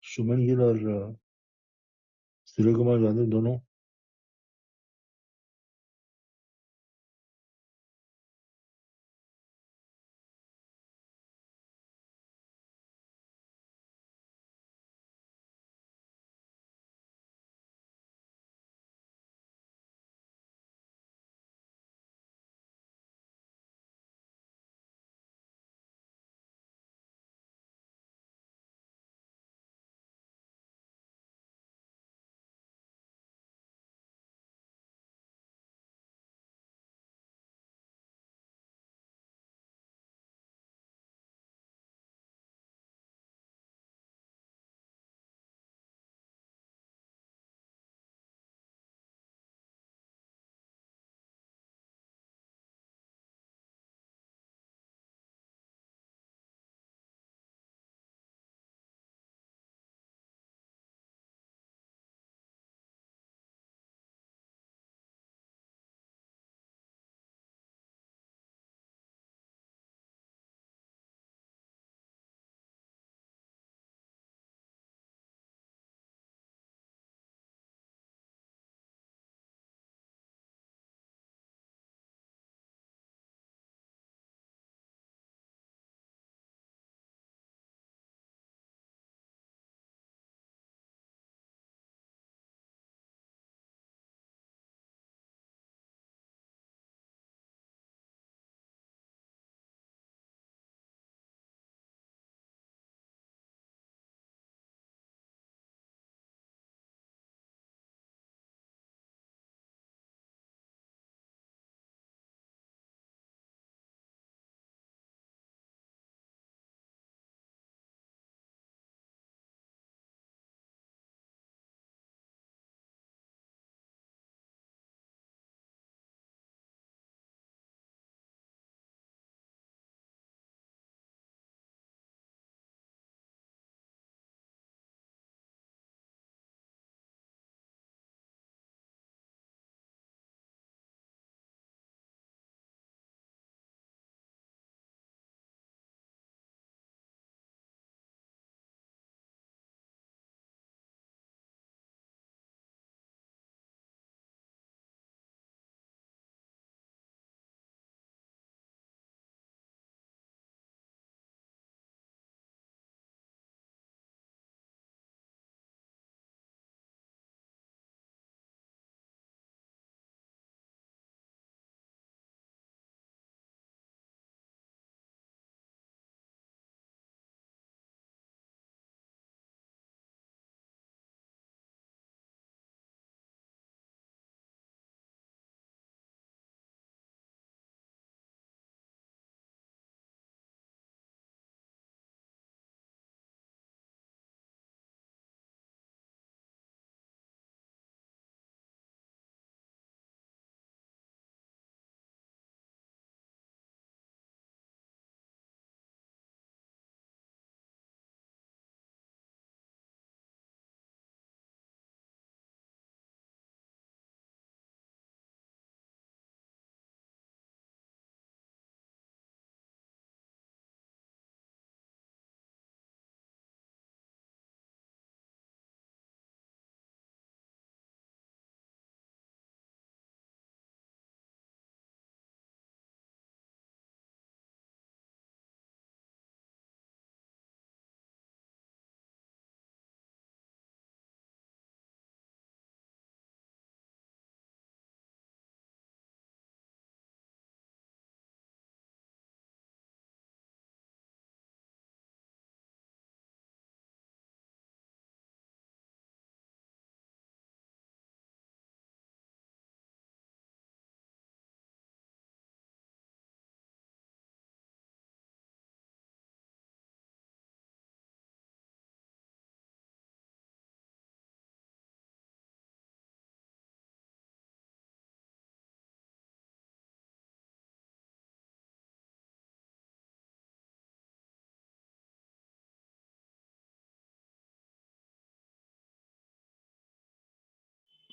शुभमन गिल और सूर्य कुमार यादव दोनों।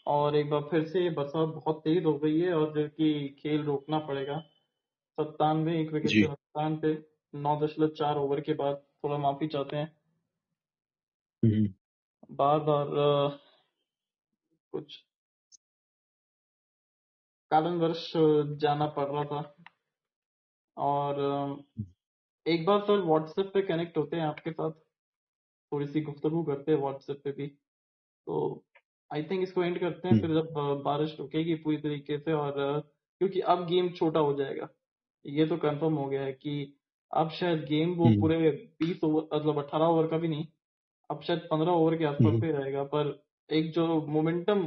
और एक बार फिर से बरसात बहुत तेज हो गई है और जो कि खेल रोकना पड़ेगा। 97 एक विकेट के जी। नुकसान पे 9.4 ओवर के बाद थोड़ा माफी चाहते हैं। हम्म, बार बार कुछ कारणवश जाना पड़ रहा था। और एक बार सर व्हाट्सएप पे कनेक्ट होते हैं आपके साथ, थोड़ी सी गुफ्तगू करते हैं व्हाट्सएप पे भी। तो आई थिंक इसको एंड करते हैं, फिर हम्म, जब बारिश रुकेगी पूरी तरीके से, और क्योंकि अब गेम छोटा हो जाएगा, ये तो कंफर्म हो गया है कि अब शायद गेम वो हम्म, पूरे 20 ओवर, मतलब 18 ओवर का भी नहीं, अब शायद 15 ओवर के आसपास हम्म, पे रहेगा। पर एक जो मोमेंटम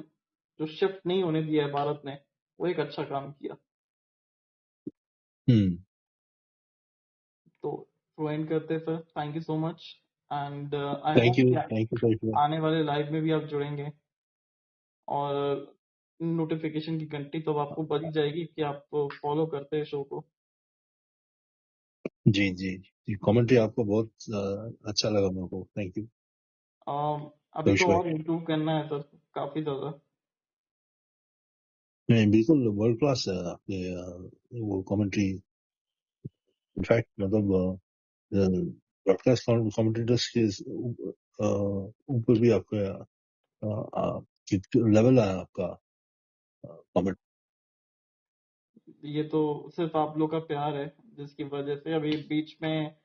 जो शिफ्ट नहीं होने दिया है भारत ने, वो एक अच्छा काम किया। हम्म। तो एंड करते हैं sir, thank you so much. And I hope कि थैंक यू सर। आने वाले लाइव में भी आप जुड़ेंगे, और नोटिफिकेशन की घंटी तो अब आपको बज ही जाएगी कि आप फॉलो करते हैं शो को। जी जी जी, कमेंट्री आपको बहुत अच्छा लगा मेरे को, थैंक यू अभी कविश तो भाई। और इम्प्रूव करना है सर, काफी ज्यादा। नहीं, बिल्कुल वर्ल्ड क्लास है आपके वो कमेंट्री। इनफैक्ट मतलब ब्रॉडकास्ट कमेंटेटर्स के ऊपर भी आपका लेवल है आपका कमेंट। ये तो सिर्फ आप लोग का प्यार है, जिसकी वजह से अभी बीच में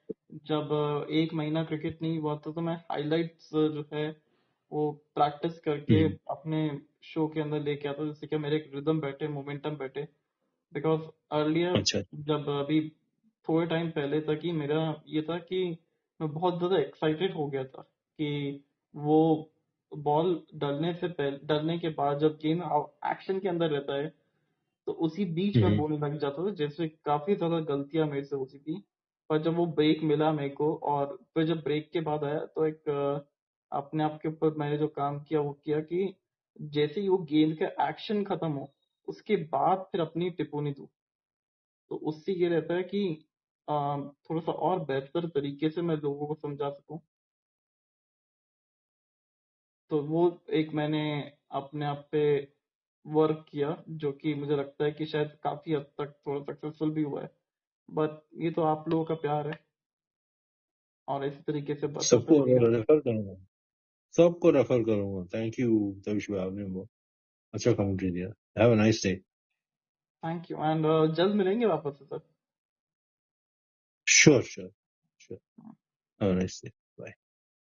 जब 1 महीना क्रिकेट नहीं हुआ था, तो मैं हाइलाइट्स जो है वो प्रैक्टिस करके अपने शो के अंदर लेके आता, जिससे कि मेरे एक रिदम बैठे, मोमेंटम बैठे। बिकॉज अर्लियर, अच्छा। जब अभी थोड़े टाइम पहले तक ही मेरा ये था कि मैं बहुत ज्यादा एक्साइटेड हो गया था कि वो बॉल डलने के बाद जब गेम एक्शन के अंदर रहता है, तो उसी बीच में हम्म, बोलने लग जाता था, जैसे काफी ज्यादा गलतियां मेरे से होती थी। पर जब वो ब्रेक मिला मेरे को, और फिर जब ब्रेक के बाद आया, तो एक अपने आप के ऊपर मैंने जो काम किया वो किया कि जैसे ही वो गेंद का एक्शन खत्म हो, उसके बाद फिर अपनी टिप्पणी दूं। तो उससे ये रहता है कि थोड़ा सा और बेहतर तरीके से मैं लोगों को समझा सकूं। तो वो एक मैंने अपने आप पे वर्क किया, जो कि मुझे लगता है कि शायद काफी हद तक थोड़ा सक्सेसफुल भी हुआ है। बट ये तो आप लोगों का प्यार है, और इसी तरीके से बढ़ता सबको रहेगा। रेफर करूंगा, सबको रेफर करूंगा। थैंक यू कविश भाई, आपने बहुत अच्छा कमेंट्री दिया। Have a nice day. Thank you, and जल्द मिलेंगे वापस से sir. Sure sure sure. Have a nice day.